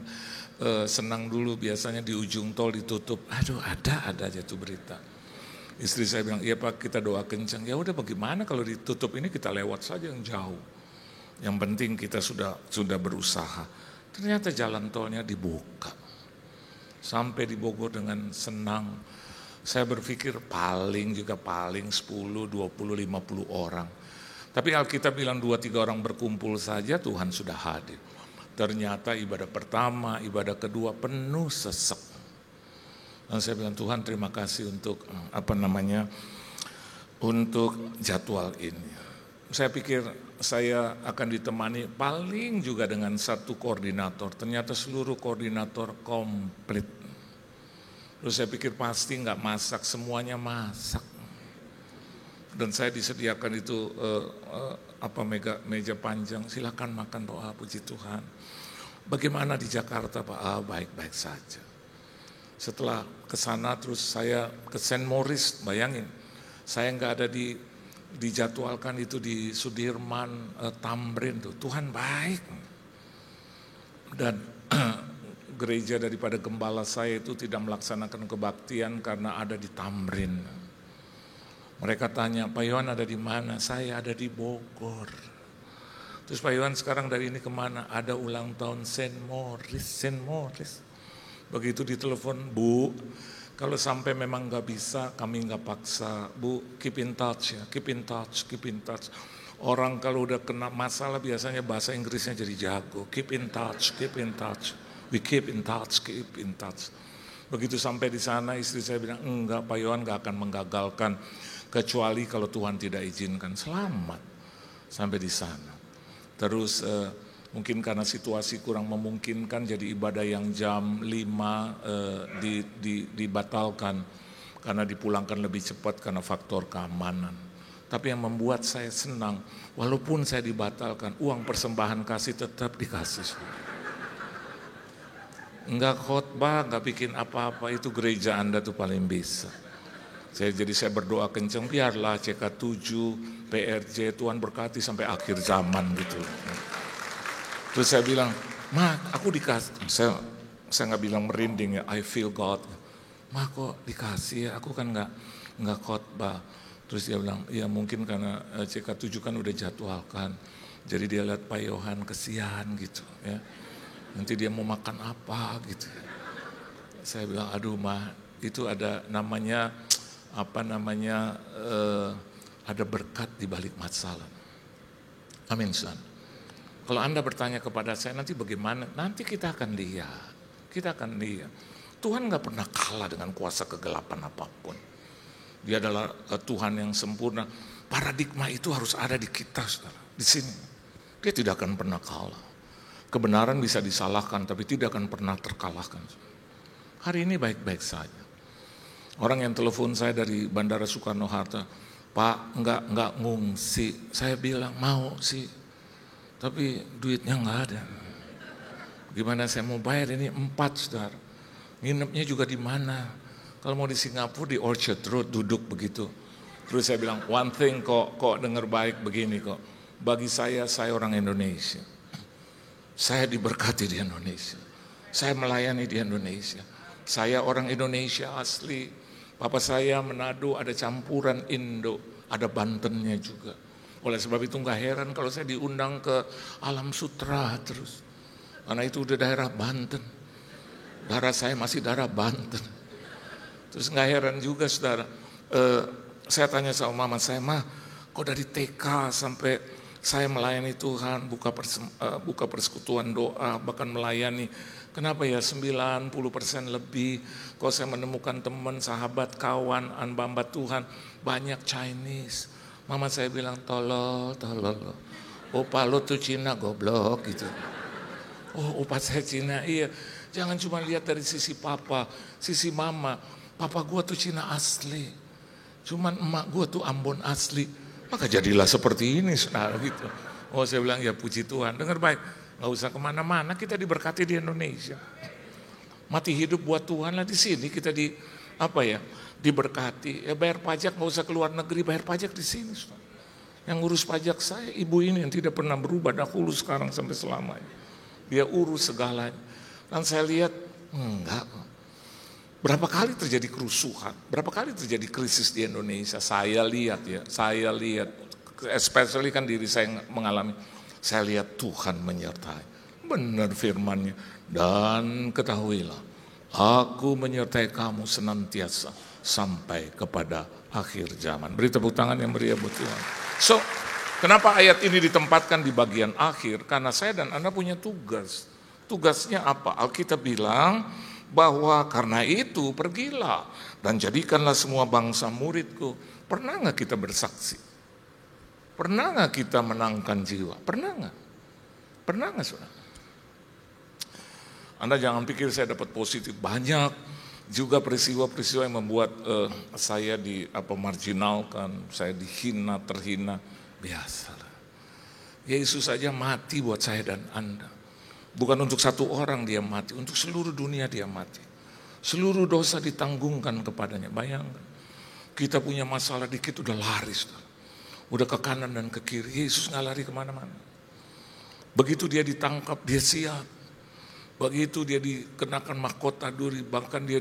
senang dulu, biasanya di ujung tol ditutup. Aduh ada aja tuh berita. Istri saya bilang, iya Pak kita doa kencang. Ya udah bagaimana kalau ditutup ini kita lewat saja yang jauh. Yang penting kita sudah berusaha. Ternyata jalan tolnya dibuka. Sampai di Bogor dengan senang. Saya berpikir paling 10, 20, 50 orang. Tapi Alkitab bilang 2-3 orang berkumpul saja Tuhan sudah hadir. Ternyata ibadah pertama, ibadah kedua penuh sesek. Dan saya bilang Tuhan terima kasih untuk untuk jadwal ini. Saya pikir saya akan ditemani paling juga dengan satu koordinator. Ternyata seluruh koordinator komplit. Terus saya pikir pasti nggak masak, semuanya masak. Dan saya disediakan itu meja panjang, silakan makan Pak, puji Tuhan. Bagaimana di Jakarta Pak? Baik-baik saja. Setelah ke sana terus saya ke St. Moritz, bayangin. Saya nggak ada dijadwalkan itu di Sudirman, Tamrin tuh. Tuhan baik. Dan gereja daripada gembala saya itu tidak melaksanakan kebaktian karena ada di Tamrin. Mereka tanya, Pak Yohan ada di mana? Saya ada di Bogor. Terus Pak Yohan sekarang dari ini kemana? Ada ulang tahun St. Moritz. Begitu ditelepon, Bu, kalau sampai memang nggak bisa, kami nggak paksa. Bu, keep in touch ya, keep in touch. Orang kalau udah kena masalah biasanya bahasa Inggrisnya jadi jago. Keep in touch. We keep in touch. Begitu sampai di sana istri saya bilang, enggak Pak Yohan nggak akan menggagalkan. Kecuali kalau Tuhan tidak izinkan, selamat sampai di sana. Terus mungkin karena situasi kurang memungkinkan jadi ibadah yang jam 5 dibatalkan karena dipulangkan lebih cepat karena faktor keamanan. Tapi yang membuat saya senang, walaupun saya dibatalkan, uang persembahan kasih tetap dikasih. Enggak khotbah, enggak bikin apa-apa, itu gereja Anda tuh paling bisa. Jadi saya berdoa kenceng, biarlah CK7, PRJ, Tuhan berkati sampai akhir zaman gitu. Terus saya bilang, Ma, aku dikasih, saya nggak bilang merinding ya, I feel God. Ma kok dikasih ya, aku kan nggak khotbah. Terus dia bilang, ya mungkin karena CK7 kan udah jadwalkan. Jadi dia lihat Pak Yohan kesian gitu ya. Nanti dia mau makan apa gitu. Saya bilang, aduh Ma, itu ada namanya, ada berkat di balik masalah. Amin, Tuhan. Kalau Anda bertanya kepada saya, nanti bagaimana? Nanti kita akan lihat. Kita akan lihat. Tuhan gak pernah kalah dengan kuasa kegelapan apapun. Dia adalah Tuhan yang sempurna. Paradigma itu harus ada di kita, saudara. Di sini. Dia tidak akan pernah kalah. Kebenaran bisa disalahkan, tapi tidak akan pernah terkalahkan. Hari ini baik-baik saja. Orang yang telepon saya dari Bandara Soekarno-Hatta, Pak, enggak ngungsi. Saya bilang, mau sih, tapi duitnya enggak ada. Gimana saya mau bayar ini 4, saudara. Nginepnya juga di mana? Kalau mau di Singapura, di Orchard Road, duduk begitu. Terus saya bilang, one thing kok dengar baik begini kok. Bagi saya orang Indonesia. Saya diberkati di Indonesia. Saya melayani di Indonesia. Saya orang Indonesia asli. Papa saya Manado, ada campuran Indo, ada Bantennya juga. Oleh sebab itu nggak heran kalau saya diundang ke Alam Sutra terus. Karena itu udah daerah Banten. Darah saya masih darah Banten. Terus nggak heran juga saudara. Saya tanya sama mama saya, Ma, kok dari TK sampai saya melayani Tuhan, buka persekutuan doa, bahkan melayani. Kenapa ya 90% lebih, kalau saya menemukan teman, sahabat, kawan, hamba Tuhan, banyak Chinese. Mama saya bilang, tolol. Opa lo tuh Cina goblok gitu. Oh opa saya Cina, iya. Jangan cuma lihat dari sisi papa, sisi mama. Papa gua tuh Cina asli. Cuman emak gua tuh Ambon asli. Maka jadilah seperti ini saudara gitu. Oh saya bilang ya puji Tuhan, dengar baik. Gak usah kemana-mana, kita diberkati di Indonesia. Mati hidup buat Tuhan lah di sini kita diberkati. Ya bayar pajak gak usah keluar negeri, bayar pajak di sini. Saudara. Yang ngurus pajak saya ibu ini yang tidak pernah berubah dahulu sekarang sampai selamanya. Dia urus segalanya. Dan saya lihat enggak. Berapa kali terjadi kerusuhan, berapa kali terjadi krisis di Indonesia. Saya lihat, especially kan diri saya mengalami. Saya lihat Tuhan menyertai. Benar firman-Nya. Dan ketahuilah, aku menyertai kamu senantiasa sampai kepada akhir zaman. Beri tepuk tangan yang meriah buat Tuhan. So, kenapa ayat ini ditempatkan di bagian akhir? Karena saya dan Anda punya tugas. Tugasnya apa? Alkitab bilang bahwa karena itu pergilah dan jadikanlah semua bangsa muridku. Pernah nggak kita bersaksi? Pernah nggak kita menangkan jiwa? Pernah nggak? Pernah nggak saudara? Anda jangan pikir saya dapat positif. Banyak juga peristiwa-peristiwa yang membuat saya marginalkan, saya dihina, terhina. Biasalah. Yesus saja mati buat saya dan Anda. Bukan untuk satu orang dia mati, untuk seluruh dunia dia mati. Seluruh dosa ditanggungkan kepadanya. Bayangkan, kita punya masalah dikit udah lari, saudara. Udah ke kanan dan ke kiri. Yesus nggak lari kemana-mana. Begitu dia ditangkap, dia siap. Begitu dia dikenakan mahkota duri, bahkan dia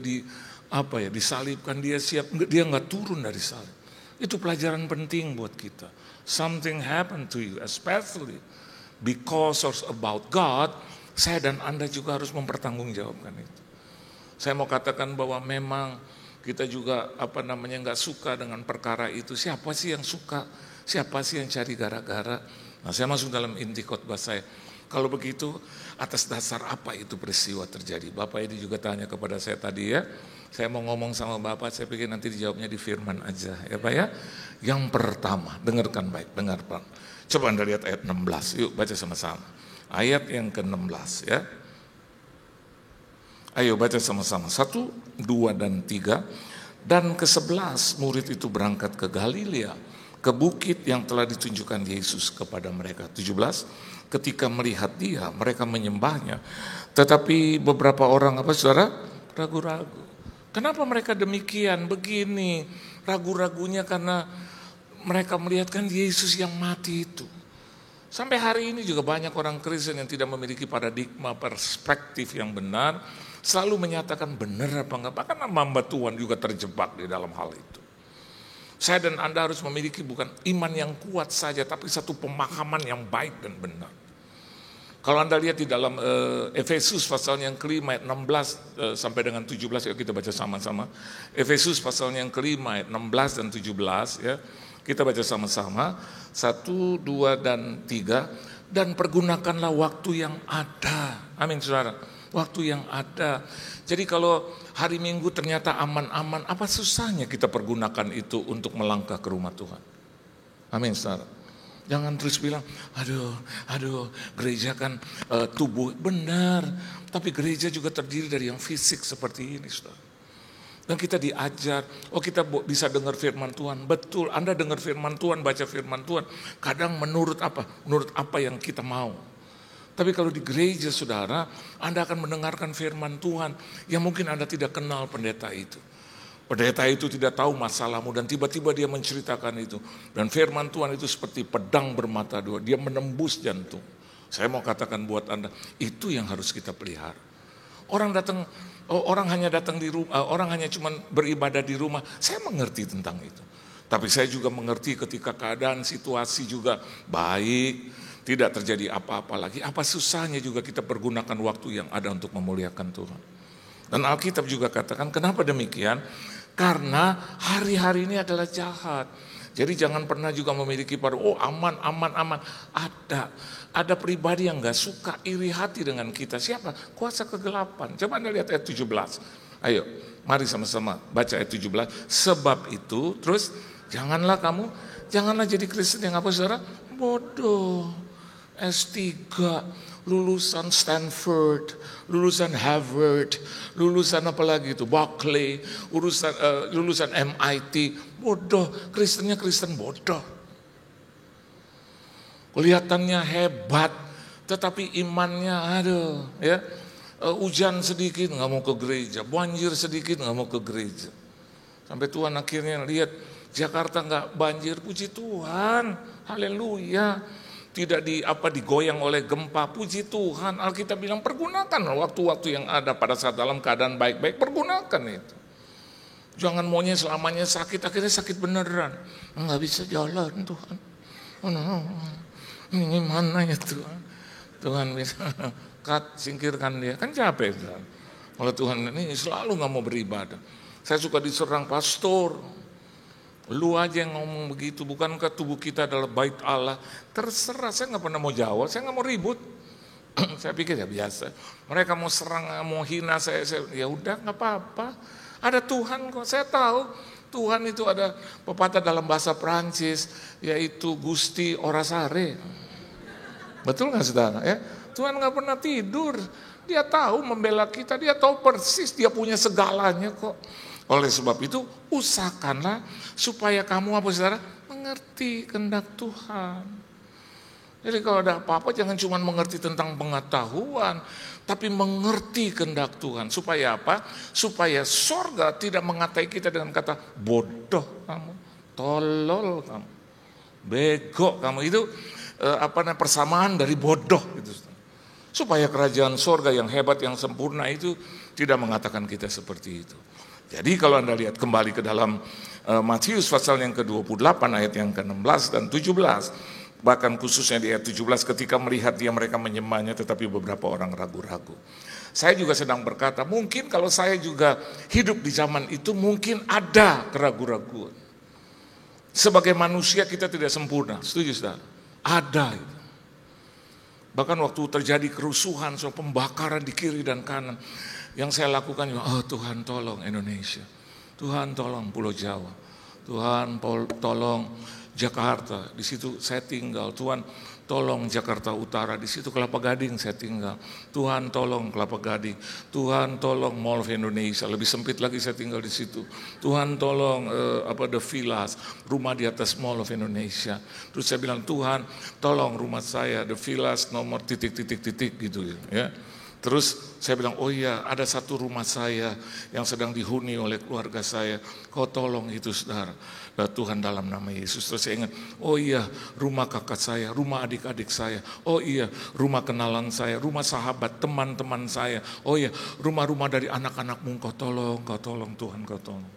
disalibkan, dia siap. Dia nggak turun dari salib. Itu pelajaran penting buat kita. Something happened to you, especially because it's about God. Saya dan Anda juga harus mempertanggungjawabkan itu. Saya mau katakan bahwa memang kita juga nggak suka dengan perkara itu. Siapa sih yang suka? Siapa sih yang cari gara-gara? Nah, saya masuk dalam inti khotbah saya. Kalau begitu, atas dasar apa itu peristiwa terjadi? Bapak ini juga tanya kepada saya tadi ya. Saya mau ngomong sama Bapak, saya pikir nanti dijawabnya di firman aja ya Pak ya. Yang pertama, dengarkan baik, dengar Pak. Coba Anda lihat ayat 16, yuk baca sama-sama. Ayat yang ke-16 ya. Ayo baca sama-sama, 1, 2, dan 3. Dan ke-11 murid itu berangkat ke Galilea, ke bukit yang telah ditunjukkan Yesus kepada mereka. 17, ketika melihat dia, mereka menyembahnya. Tetapi beberapa orang saudara? Ragu-ragu. Kenapa mereka demikian? Begini, Ragu-ragunya karena mereka melihatkan Yesus yang mati itu. Sampai hari ini juga banyak orang Kristen yang tidak memiliki paradigma perspektif yang benar, selalu menyatakan benar apa enggak, bahkan hamba Tuhan juga terjebak di dalam hal itu. Saya dan Anda harus memiliki bukan iman yang kuat saja, tapi satu pemahaman yang baik dan benar. Kalau Anda lihat di dalam Efesus pasalnya yang kelima ayat 16 sampai dengan 17, ya kita baca sama-sama. Efesus pasalnya yang kelima ayat 16 dan 17 ya. Kita baca sama-sama, 1, 2, dan 3. Dan pergunakanlah waktu yang ada. Amin saudara, waktu yang ada. Jadi kalau hari Minggu ternyata aman-aman, apa susahnya kita pergunakan itu untuk melangkah ke rumah Tuhan. Amin saudara. Jangan terus bilang, aduh, gereja kan tubuh. Benar, tapi gereja juga terdiri dari yang fisik seperti ini saudara. Dan kita diajar, kita bisa dengar firman Tuhan. Betul, Anda dengar firman Tuhan, baca firman Tuhan. Kadang menurut apa? Menurut apa yang kita mau. Tapi kalau di gereja saudara, Anda akan mendengarkan firman Tuhan yang mungkin Anda tidak kenal pendeta itu. Pendeta itu tidak tahu masalahmu dan tiba-tiba dia menceritakan itu. Dan firman Tuhan itu seperti pedang bermata dua, dia menembus jantung. Saya mau katakan buat Anda, itu yang harus kita pelihara. Orang hanya datang di rumah, orang hanya cuma beribadah di rumah. Saya mengerti tentang itu. Tapi saya juga mengerti ketika keadaan situasi juga baik, tidak terjadi apa-apa lagi. Apa susahnya juga kita pergunakan waktu yang ada untuk memuliakan Tuhan. Dan Alkitab juga katakan, kenapa demikian? Karena hari-hari ini adalah jahat. Jadi jangan pernah juga memiliki aman. Ada pribadi yang gak suka, iri hati dengan kita. Siapa? Kuasa kegelapan. Coba Anda lihat ayat 17. Ayo, mari sama-sama baca ayat 17. Sebab itu, terus janganlah jadi Kristen yang apa saudara? Bodoh. S3, lulusan Stanford, lulusan Harvard, lulusan apa lagi itu, Berkeley, lulusan MIT, bodoh. Kristennya Kristen bodoh. Kelihatannya hebat, tetapi imannya hujan sedikit nggak mau ke gereja, banjir sedikit nggak mau ke gereja. Sampai Tuhan akhirnya lihat Jakarta nggak banjir, puji Tuhan, haleluya. Tidak digoyang oleh gempa, puji Tuhan. Alkitab bilang pergunakan waktu-waktu yang ada pada saat dalam keadaan baik-baik, pergunakan itu. Jangan maunya selamanya sakit, akhirnya sakit beneran. Nggak bisa jalan Tuhan. Ini mana ya Tuhan? Tuhan bisa singkirkan dia, kan capek Tuhan. Kalau Tuhan ini selalu nggak mau beribadah. Saya suka diserang pastor. Lu aja yang ngomong begitu, bukankah tubuh kita adalah bait Allah? Terserah, saya nggak pernah mau jawab, saya nggak mau ribut. Saya pikir ya biasa. Mereka mau serang, mau hina saya ya udah nggak apa-apa. Ada Tuhan kok, saya tahu Tuhan itu ada pepatah dalam bahasa Perancis, yaitu Gusti ora sare. Betul nggak saudara? Ya, Tuhan nggak pernah tidur. Dia tahu membela kita, dia tahu persis, dia punya segalanya kok. Oleh sebab itu, usahakanlah supaya kamu apa saudara? Mengerti kehendak Tuhan. Jadi kalau ada apa-apa jangan cuma mengerti tentang pengetahuan, tapi mengerti kehendak Tuhan. Supaya apa? Supaya sorga tidak mengatai kita dengan kata bodoh kamu, tolol kamu, bego kamu. Itu persamaan dari bodoh itu. Supaya kerajaan sorga yang hebat, yang sempurna itu tidak mengatakan kita seperti itu. Jadi kalau Anda lihat kembali ke dalam Matius pasal yang ke-28 ayat yang ke-16 dan 17. Bahkan khususnya di ayat 17 ketika melihat mereka menyembahnya tetapi beberapa orang ragu-ragu. Saya juga sedang berkata mungkin kalau saya juga hidup di zaman itu mungkin ada keraguan-raguan. Sebagai manusia kita tidak sempurna, setuju saudara? Ada itu. Bahkan waktu terjadi kerusuhan, pembakaran di kiri dan kanan. Yang saya lakukan, Tuhan tolong Indonesia, Tuhan tolong Pulau Jawa, Tuhan tolong Jakarta, di situ saya tinggal, Tuhan tolong Jakarta Utara, di situ Kelapa Gading saya tinggal, Tuhan tolong Kelapa Gading, Tuhan tolong Mall of Indonesia, lebih sempit lagi saya tinggal di situ, Tuhan tolong The Villas, rumah di atas Mall of Indonesia. Terus saya bilang Tuhan tolong rumah saya The Villas nomor titik gitu ya. Terus saya bilang, oh iya ada satu rumah saya yang sedang dihuni oleh keluarga saya. Kau tolong itu saudara. Tuhan dalam nama Yesus. Terus saya ingat, oh iya rumah kakak saya, rumah adik-adik saya. Oh iya rumah kenalan saya, rumah sahabat, teman-teman saya. Oh iya rumah-rumah dari anak-anakmu, kau tolong Tuhan, kau tolong.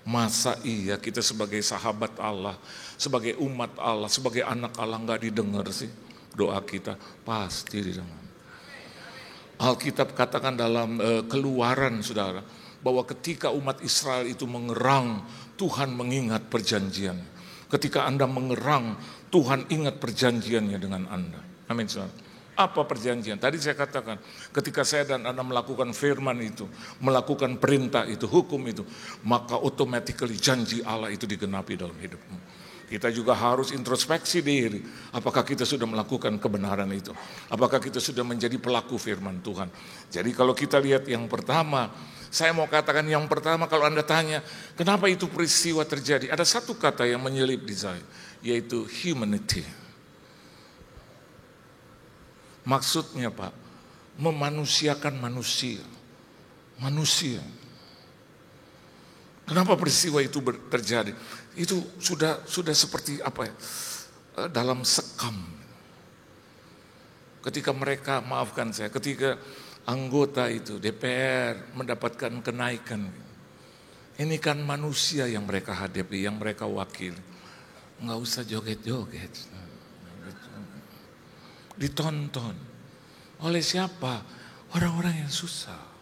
Masa iya kita sebagai sahabat Allah, sebagai umat Allah, sebagai anak Allah gak didengar sih doa kita? Pasti didengar. Alkitab katakan dalam Keluaran saudara, bahwa ketika umat Israel itu mengerang, Tuhan mengingat perjanjian. Ketika Anda mengerang, Tuhan ingat perjanjiannya dengan Anda. Amin saudara. Apa perjanjian? Tadi saya katakan, ketika saya dan Anda melakukan firman itu, melakukan perintah itu, hukum itu, maka automatically janji Allah itu digenapi dalam hidupmu. Kita juga harus introspeksi diri. Apakah kita sudah melakukan kebenaran itu? Apakah kita sudah menjadi pelaku firman Tuhan? Jadi kalau kita lihat yang pertama, saya mau katakan yang pertama kalau Anda tanya, kenapa itu peristiwa terjadi? Ada satu kata yang menyelip di saya, yaitu humanity. Maksudnya Pak, memanusiakan manusia. Manusia. Kenapa peristiwa itu terjadi? Itu sudah seperti apa ya? Dalam sekam. Ketika mereka, maafkan saya, ketika anggota itu DPR mendapatkan kenaikan. Ini kan manusia yang mereka hadapi, yang mereka wakili. Nggak usah joget-joget. Ditonton. Oleh siapa? Orang-orang yang susah.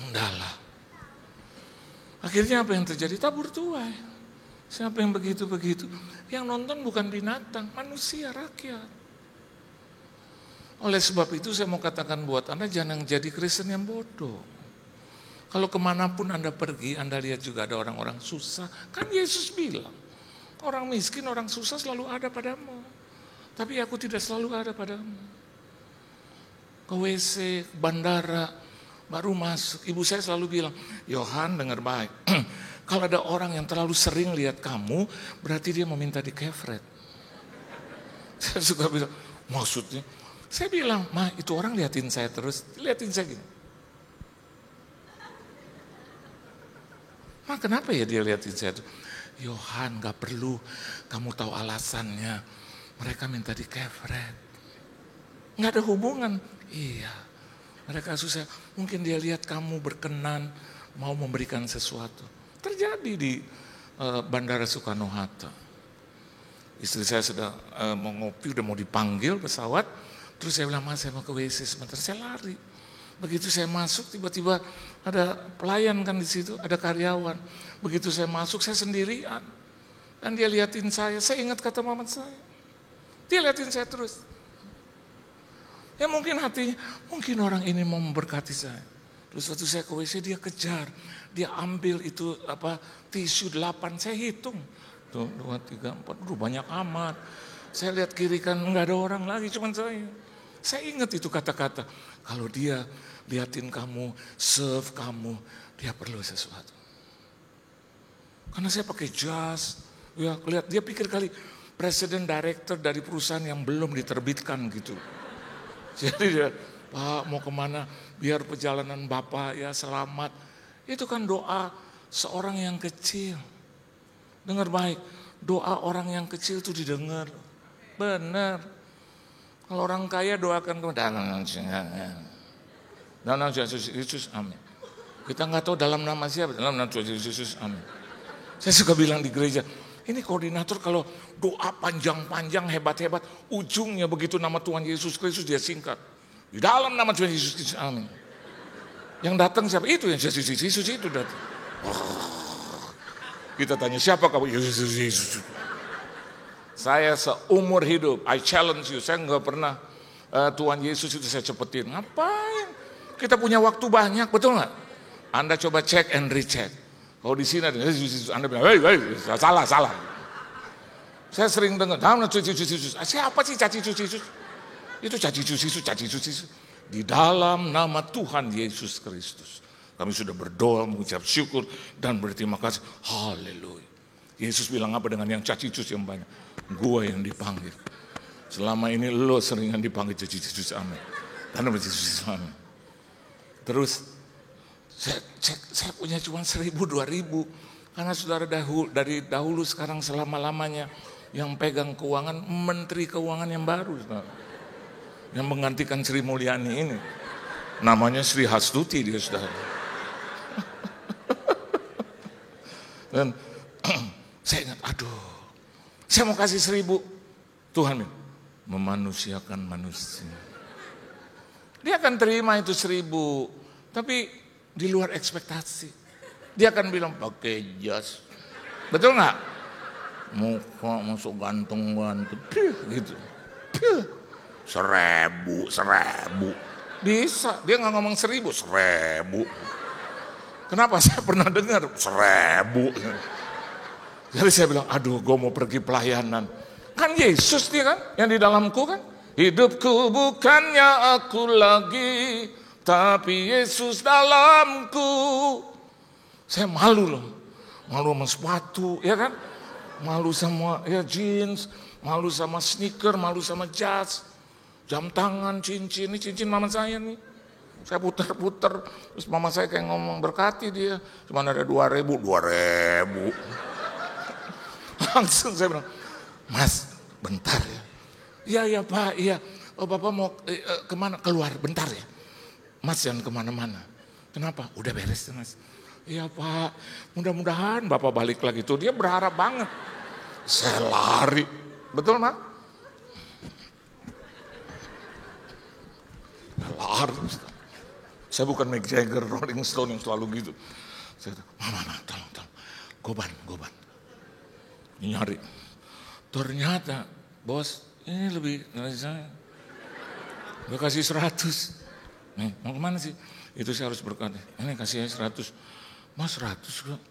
Udahlah. Akhirnya apa yang terjadi? Tabur tuai. Siapa yang begitu-begitu? Yang nonton bukan binatang, manusia, rakyat. Oleh sebab itu saya mau katakan buat Anda, jangan jadi Kristen yang bodoh. Kalau kemanapun Anda pergi, Anda lihat juga ada orang-orang susah. Kan Yesus bilang, orang miskin, orang susah selalu ada padamu. Tapi aku tidak selalu ada padamu. Ke WC, bandara, baru masuk, ibu saya selalu bilang, Yohan dengar baik, kalau ada orang yang terlalu sering lihat kamu, berarti dia meminta dikefret. Saya suka bilang, maksudnya? Saya bilang, Ma itu orang liatin saya terus, liatin saya gini. Ma kenapa ya dia liatin saya terus? Yohan gak perlu, kamu tahu alasannya, mereka minta dikefret. Gak ada hubungan, iya. Mereka susah, mungkin dia lihat kamu berkenan, mau memberikan sesuatu. Terjadi di Bandara Soekarno-Hatta. Istri saya sudah mau ngopi, udah mau dipanggil pesawat. Terus saya bilang, Mas saya mau ke WC sebentar, saya lari. Begitu saya masuk, tiba-tiba ada pelayan kan di situ, ada karyawan. Begitu saya masuk, saya sendirian. Dan dia liatin saya ingat kata mama saya. Dia liatin saya terus. Ya mungkin hatinya, mungkin orang ini mau memberkati saya. Terus waktu saya ke WC dia kejar, dia ambil itu tisu 8, saya hitung. 1, 2, 3, 4, banyak amat. Saya lihat kiri kan enggak ada orang lagi, cuman saya. Saya ingat itu kata-kata, kalau dia liatin kamu, serve kamu, dia perlu sesuatu. Karena saya pakai jas, ya lihat dia pikir kali presiden director dari perusahaan yang belum diterbitkan gitu. Jadi dia, Pak mau kemana? Biar perjalanan Bapak ya selamat. Itu kan doa seorang yang kecil. Dengar baik, doa orang yang kecil itu didengar. Benar. Kalau orang kaya doakan kepada dalam Yesus Kristus, amin. Kita nggak tahu dalam nama siapa, dalam nama Yesus Kristus, amin. Saya suka bilang di gereja, ini koordinator kalau doa panjang-panjang, hebat-hebat, ujungnya begitu nama Tuhan Yesus Kristus dia singkat. Di dalam nama Tuhan Yesus Kristus, amin. Yang datang siapa? Itu yang Yesus itu datang. Kita tanya siapa kamu? Yesus. Saya seumur hidup, I challenge you, saya nggak pernah Tuhan Yesus itu saya cepetin. Ngapain? Kita punya waktu banyak, betul nggak? Anda coba cek and recheck. Kalau di sini ada Yesus, Anda bilang, salah. Saya sering dengar, siapa sih caci Yesus? Itu caci Yesus. Di dalam nama Tuhan Yesus Kristus. Kami sudah berdoa, mengucap syukur, dan berterima kasih. Haleluya. Yesus bilang apa dengan yang cacicus yang banyak? Gua yang dipanggil. Selama ini lo seringan dipanggil cacicus, amin. Karena cacicus, amin. Terus, saya punya cuma 1.000, 2.000. Karena saudara dari dahulu sekarang selama-lamanya yang pegang keuangan, Menteri Keuangan yang baru. Saudara. Yang menggantikan Sri Mulyani ini. Namanya Sri Hastuti dia, saudara. Dan saya ingat, aduh, saya mau kasih 1.000. Tuhan memanusiakan manusia. Dia akan terima itu 1.000, tapi di luar ekspektasi. Dia akan bilang pakai jas, betul nggak? Muka masuk gantung-gantung, gitu. 1.000. Bisa, dia nggak ngomong 1.000, 1.000. Kenapa? Saya pernah dengar 1.000. Jadi saya bilang, aduh, gue mau pergi pelayanan. Kan Yesus dia kan, yang di dalamku kan. Hidupku bukannya aku lagi, tapi Yesus dalamku. Saya malu loh, malu sama sepatu, ya kan? Malu sama ya jeans, malu sama sneaker, malu sama jas, jam tangan, cincin. Ini cincin mama saya nih. Saya puter-puter, terus mama saya kayak ngomong berkati dia. Cuma ada 2.000. Langsung saya bilang, Mas, bentar ya. Iya Pak, iya. Oh Bapak mau kemana? Keluar, bentar ya. Mas jangan kemana-mana. Kenapa? Udah beres Mas. Iya Pak, mudah-mudahan Bapak balik lagi. Tuh dia berharap banget. Saya lari. Betul Mak? Lari. Saya bukan Mick Jagger, Rolling Stone yang selalu gitu. Saya kata, Mama, tolong. Goban. Nyari. Ternyata, bos, ini lebih dari saya. Gue kasih 100. Nih, mau kemana sih? Itu saya harus berkata. Ini kasih aja 100. Mas 100 kok.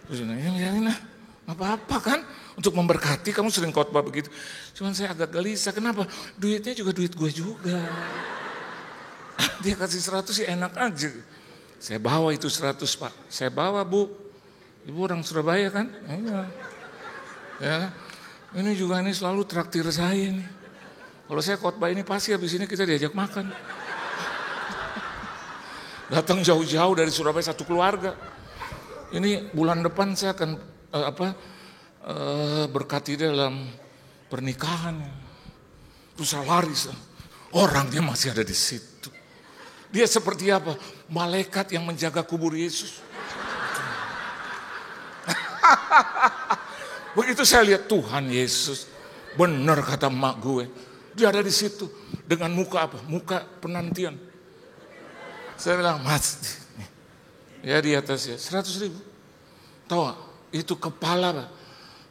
Terus ini lah. Apa-apa kan? Untuk memberkati, kamu sering khotbah begitu. Cuman saya agak gelisah. Kenapa? Duitnya juga duit gue juga. Dia kasih 100 sih enak aja. Saya bawa itu 100 Pak. Saya bawa Bu. Ibu orang Surabaya kan? Iya. Ya. Ini juga ini selalu traktir saya nih. Kalau saya khotbah ini pasti habis ini kita diajak makan. Datang jauh-jauh dari Surabaya satu keluarga. Ini bulan depan saya akan berkati dalam pernikahan. Terus saya lari. Orangnya masih ada di situ. Dia seperti apa? Malaikat yang menjaga kubur Yesus. Begitu saya lihat Tuhan Yesus, benar kata emak gue, dia ada di situ dengan muka apa? Muka penantian. Saya bilang, Mas, ya di atas ya 100.000. Tahu gak? Itu kepala Pak,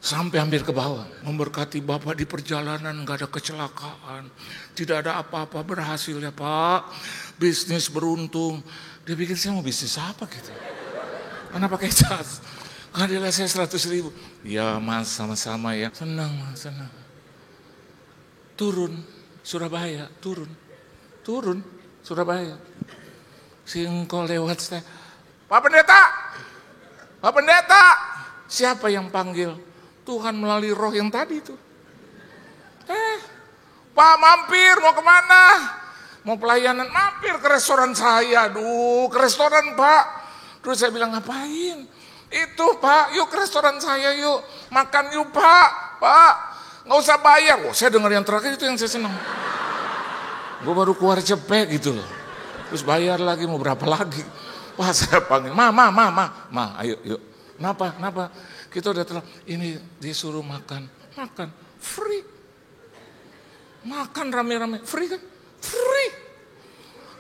sampai hampir ke bawah. Memberkati Bapak di perjalanan, gak ada kecelakaan, tidak ada apa-apa, berhasil ya Pak. Bisnis beruntung. Dia pikir saya mau bisnis apa gitu. Karena pakai jas. Kadilah saya 100.000. Ya Mas, sama-sama ya. Senang Mas, senang. Turun Surabaya, turun Surabaya. Singkol lewat saya. Pak Pendeta, siapa yang panggil? Tuhan melalui roh yang tadi itu. Pak mampir, mau kemana? Mau pelayanan, mampir ke restoran saya. Aduh, ke restoran Pak. Terus saya bilang, ngapain? Itu Pak, yuk ke restoran saya yuk. Makan yuk Pak, nggak usah bayar. Wah, saya dengar yang terakhir itu yang saya senang. Gue baru keluar cepet gitu loh. Terus bayar lagi, mau berapa lagi? Wah saya panggil, ma, ayo yuk. Kenapa? Kita udah telah, ini disuruh makan, free. Makan rame-rame, free kan? Free.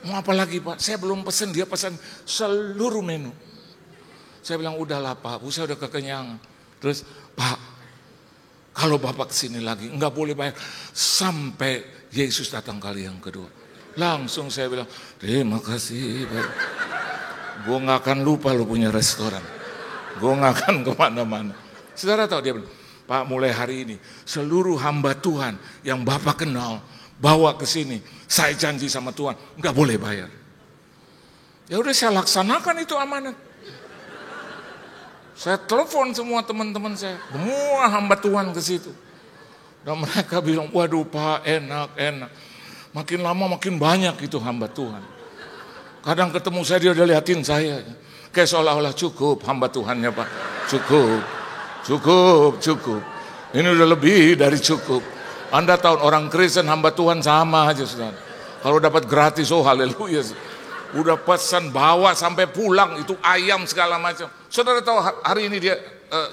Mau apa lagi Pak? Saya belum pesen, dia pesan seluruh menu. Saya bilang, udahlah Pak, saya udah kekenyangan. Terus, Pak, kalau Bapak kesini lagi, enggak boleh bayar sampai Yesus datang kali yang kedua. Langsung saya bilang, terima kasih Pak. Gue gak akan lupa lo punya restoran. Gue gak akan kemana-mana. Saudara tahu dia bilang, Pak mulai hari ini, seluruh hamba Tuhan yang Bapak kenal, bawa ke sini. Saya janji sama Tuhan, enggak boleh bayar. Ya udah saya laksanakan itu amanat. Saya telepon semua teman-teman saya, semua hamba Tuhan ke situ. Dan mereka bilang, waduh Pak, enak. Makin lama makin banyak itu hamba Tuhan. Kadang ketemu saya, dia udah liatin saya. Kayak seolah-olah cukup hamba Tuhannya Pak. Cukup. Ini udah lebih dari cukup. Anda tahu orang Kristen hamba Tuhan sama aja saudara. Kalau dapat gratis, oh haleluya. Udah pesan bawa sampai pulang itu ayam segala macam. Saudara tahu hari ini dia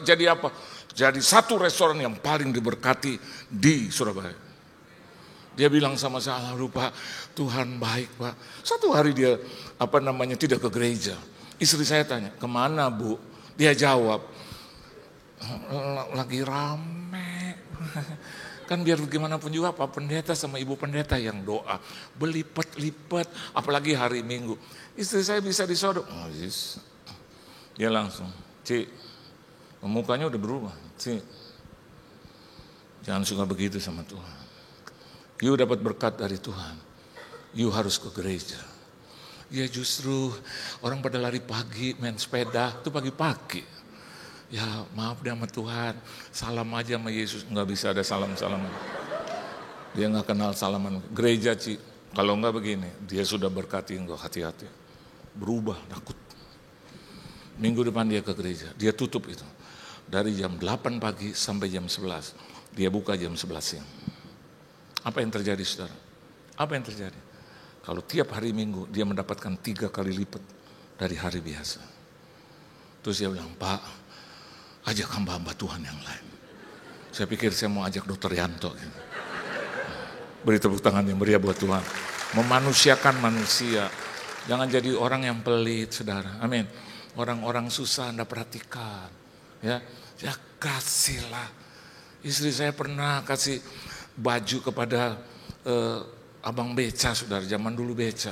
jadi apa? Jadi satu restoran yang paling diberkati di Surabaya. Dia bilang sama saya, Pak, Tuhan baik Pak. Satu hari dia tidak ke gereja. Istri saya tanya, kemana Bu? Dia jawab, lagi rame. Kan biar bagaimanapun juga Pak Pendeta sama Ibu Pendeta yang doa. Berlipat-lipat, apalagi hari Minggu. Istri saya bisa disodok. Oh, yes. Dia langsung, Cik, mukanya udah berubah. Cik, jangan suka begitu sama Tuhan. You dapat berkat dari Tuhan. You harus ke gereja. Ya justru orang pada lari pagi, main sepeda, itu pagi-pagi. Ya maaf deh sama Tuhan, salam aja sama Yesus. Nggak bisa ada salam-salaman. Dia nggak kenal salaman. Gereja Ci, kalau nggak begini, dia sudah berkati enggak, hati-hati. Berubah, takut. Minggu depan dia ke gereja, dia tutup itu. Dari jam 8 pagi sampai jam 11. Dia buka jam 11 siang. Apa yang terjadi saudara? Apa yang terjadi? Kalau tiap hari Minggu dia mendapatkan 3 kali lipat dari hari biasa. Terus dia bilang, Pak, ajak hamba-hamba Tuhan yang lain. Saya pikir saya mau ajak Dokter Yanto. Gitu. Beri tepuk tangan yang meriah buat Tuhan. Memanusiakan manusia. Jangan jadi orang yang pelit, saudara. Amin. Orang-orang susah Anda perhatikan. Ya kasihlah. Istri saya pernah kasih baju kepada abang beca, saudara. Zaman dulu beca.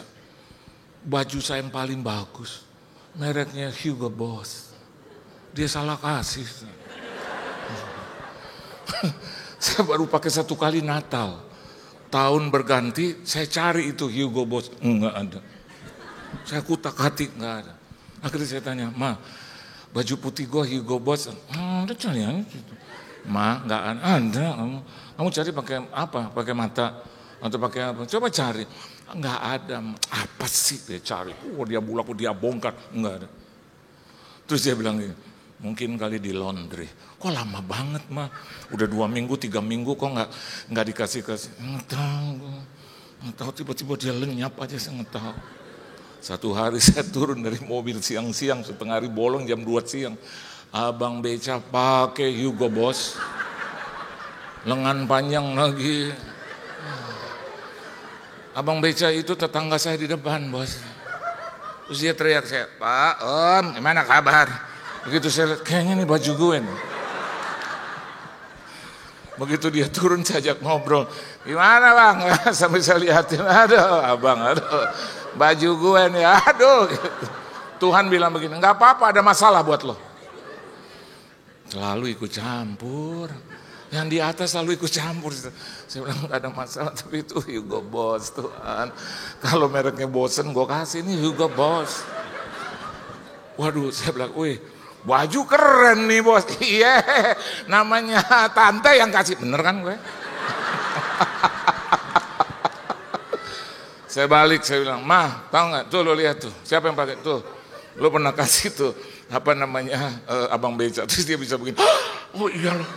Baju saya yang paling bagus. Mereknya Hugo Boss. Dia salah kasih. Saya baru pakai 1 kali Natal. Tahun berganti, saya cari itu Hugo Boss. Enggak ada. Saya kutak hati, enggak ada. Akhirnya saya tanya, Ma, baju putih gua Hugo Boss. Ada carian. Ma, enggak ada. Kamu cari pakai apa? Pakai mata? Atau pakai apa? Coba cari. Enggak ada. Apa sih dia cari? Dia bulak, dia bongkar. Enggak ada. Terus dia bilang gini, mungkin kali di laundry. Kok lama banget mah? Udah 2 minggu, 3 minggu kok nggak dikasih-kasih. Nggak tahu tiba-tiba dia lenyap aja, saya nggak tahu. Satu hari saya turun dari mobil siang-siang, setengah hari bolong jam 2 siang. Abang beca pakai Hugo Boss. Lengan panjang lagi. Abang beca itu tetangga saya di depan, Bos. Terus dia teriak saya, Pak, Om, gimana kabar? Begitu saya lihat, kayaknya nih baju gue nih. Begitu dia turun saya ajak ngobrol. Gimana Bang? Sampai saya lihatin, aduh abang, baju gue nih, aduh. Tuhan bilang begini, gak apa-apa, ada masalah buat lo. Selalu ikut campur. Yang di atas selalu ikut campur. Saya bilang gak ada masalah, tapi itu Hugo Boss Tuhan. Kalau mereknya bosen gue kasih, ini Hugo Boss. Waduh, saya bilang, wih, baju keren nih Bos. Iya, namanya tante yang kasih. Bener kan gue? Saya balik, saya bilang, Ma, tahu nggak? Tuh lo lihat tuh, siapa yang pakai tuh? Lo pernah kasih tuh, abang beca. Terus dia bisa begini. Oh iya loh.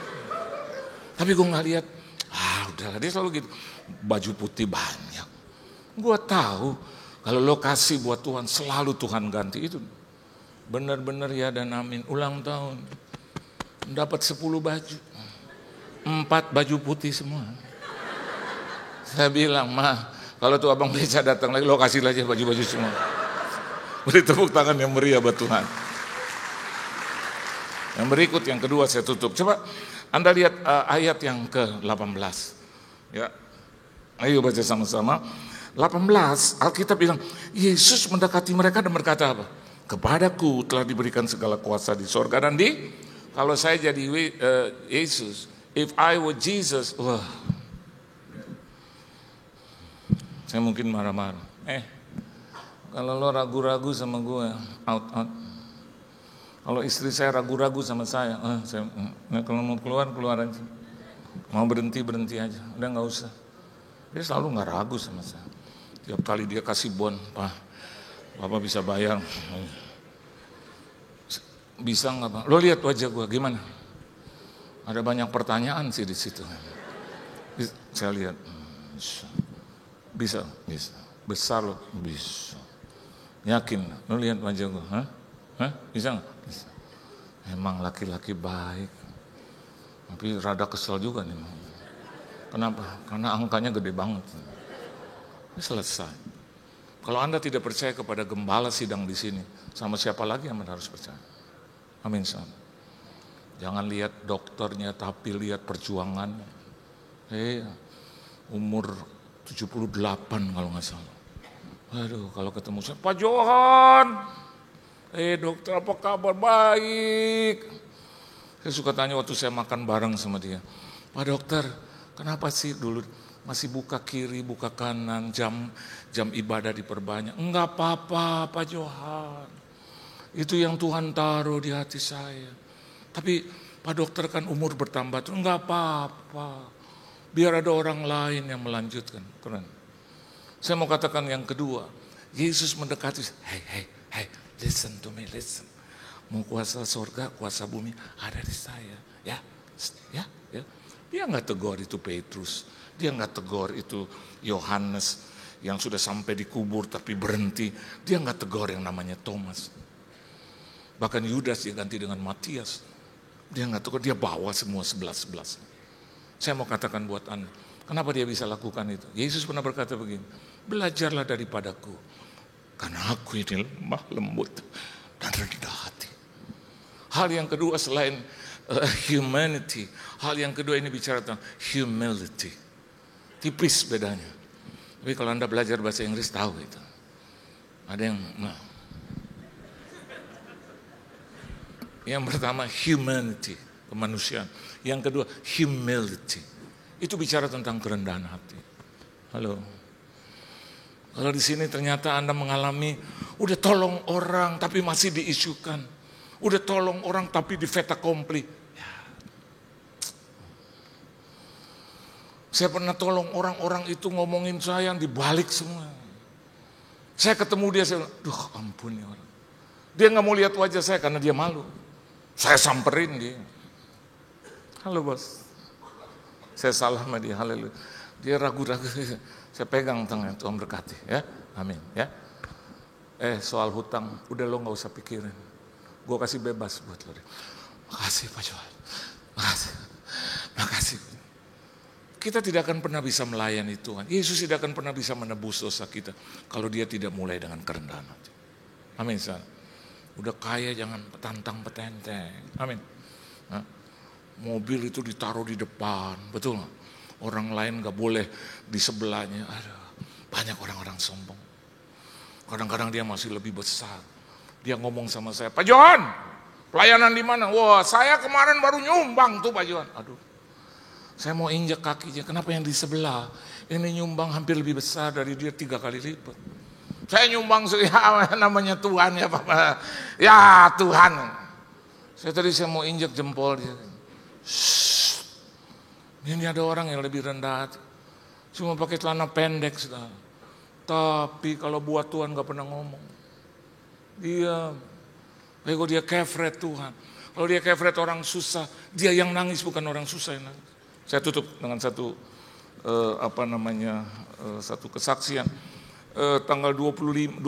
Tapi gue nggak lihat. Udahlah, dia selalu gitu. Baju putih banyak. Gue tahu kalau lo kasih buat Tuhan, selalu Tuhan ganti itu. Benar-benar ya dan amin. Ulang tahun dapat 10 baju, 4 baju putih semua. Saya bilang, Ma, kalau tuh abang beca datang lagi, lo kasih aja baju-baju semua. Beri tepuk tangan yang meriah buat Tuhan. Yang berikut, yang kedua saya tutup. Coba Anda lihat ayat yang ke-18. Ya, ayo baca sama-sama. 18, Alkitab bilang, Yesus mendekati mereka dan berkata apa? Kepadaku telah diberikan segala kuasa di sorga dan di, kalau saya jadi Yesus, if I were Jesus, wah, saya mungkin marah-marah. Kalau lo ragu-ragu sama gue, out. Kalau istri saya ragu-ragu sama saya, kalau mau keluar aja. Mau berhenti aja, udah nggak usah. Dia selalu nggak ragu sama saya. Tiap kali dia kasih bon, Pak, Bapak bisa bayar. Bisa nggak Pak? Lo lihat wajah gue gimana? Ada banyak pertanyaan sih di situ. Saya lihat, bisa. Besar lo, bisa. Yakin, lo lihat wajah gue, bisa nggak? Bisa. Emang laki-laki baik, tapi rada kesel juga nih. Kenapa? Karena angkanya gede banget. Ini selesai. Kalau Anda tidak percaya kepada gembala sidang di sini, sama siapa lagi yang Anda harus percaya? Amin. Jangan lihat dokternya, tapi lihat perjuangannya. Umur 78 kalau nggak salah. Aduh, kalau ketemu saya, Pak Johan, dokter apa kabar? Baik. Saya suka tanya waktu saya makan bareng sama dia, Pak dokter, kenapa sih dulu masih buka kiri, buka kanan, jam ibadah diperbanyak? Enggak apa-apa, Pak Johan. Itu yang Tuhan taruh di hati saya. Tapi Pak dokter kan umur bertambah, tuh enggak apa-apa. Biar ada orang lain yang melanjutkan. Keren. Saya mau katakan yang kedua, Yesus mendekati, hey, listen to me, listen. Mau kuasa surga, kuasa bumi ada di saya. Ya. Dia nggak tegur itu Petrus, dia nggak tegur itu Yohanes yang sudah sampai dikubur tapi berhenti. Dia nggak tegur yang namanya Thomas. Bahkan Yudas dia ganti dengan Matias. Dia nggak tegur, dia bawa semua 11. Saya mau katakan buat Anda, kenapa dia bisa lakukan itu? Yesus pernah berkata begini, belajarlah daripadaku, karena aku ini lemah lembut dan rendah hati. Hal yang kedua selain humanity, hal yang kedua ini bicara tentang humility. Tipis bedanya. Tapi kalau Anda belajar bahasa Inggris tahu itu. Ada yang, yang pertama humanity, kemanusiaan. Yang kedua humility. Itu bicara tentang kerendahan hati. Halo. Kalau di sini ternyata Anda mengalami, udah tolong orang tapi masih diisukan. Udah tolong orang tapi di fait accompli. Ya. Saya pernah tolong orang-orang itu ngomongin saya yang dibalik semua. Saya ketemu dia, saya bilang, duh ampun ya orang. Dia gak mau lihat wajah saya karena dia malu. Saya samperin dia. Halo bos. Saya salah sama dia, haleluya. Dia ragu-ragu. Saya pegang tangan, Tuhan berkati ya. Amin ya. Soal hutang, udah lo gak usah pikirin. Gue kasih bebas buat lo. Makasih Pak Johan. Makasih. Kita tidak akan pernah bisa melayani Tuhan. Yesus tidak akan pernah bisa menebus dosa kita kalau dia tidak mulai dengan kerendahan hati. Amin. Udah kaya jangan petantang-petenteng. Amin. Nah, mobil itu ditaruh di depan, betul gak? Orang lain gak boleh di sebelahnya. Aduh, banyak orang-orang sombong. Kadang-kadang dia masih lebih besar. Dia ngomong sama saya, Pak Johan, pelayanan di mana? Wah, saya kemarin baru nyumbang tuh Pak Johan. Aduh, saya mau injak kakinya. Kenapa yang di sebelah? Ini nyumbang hampir lebih besar dari dia 3 kali lipat. Saya nyumbang ya, namanya Tuhan ya Bapak. Ya Tuhan. Saya mau injak jempol dia. Shhh. Ini ada orang yang lebih rendah hati. Cuma pakai celana pendek sudah. Tapi kalau buat Tuhan gak pernah ngomong. Dia, kalau dia kefret Tuhan. Kalau dia kefret orang susah, dia yang nangis bukan orang susah yang nangis. Saya tutup dengan satu satu kesaksian. Tanggal 24,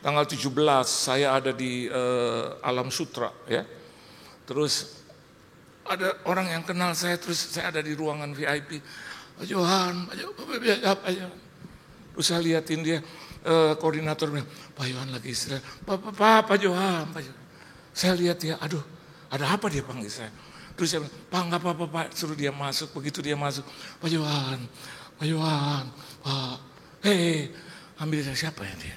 tanggal 17 saya ada di Alam Sutra ya. Terus ada orang yang kenal saya, terus saya ada di ruangan VIP. Pak Johan. Terus saya liatin dia, koordinator bilang, Pak Johan lagi istirahat. Pak Johan. Saya lihat dia, aduh, ada apa dia panggil saya? Terus saya bilang, Pak nggak apa-apa Pak, suruh dia masuk. Begitu dia masuk, Pak Johan, Pak, ambil dari siapa ya dia?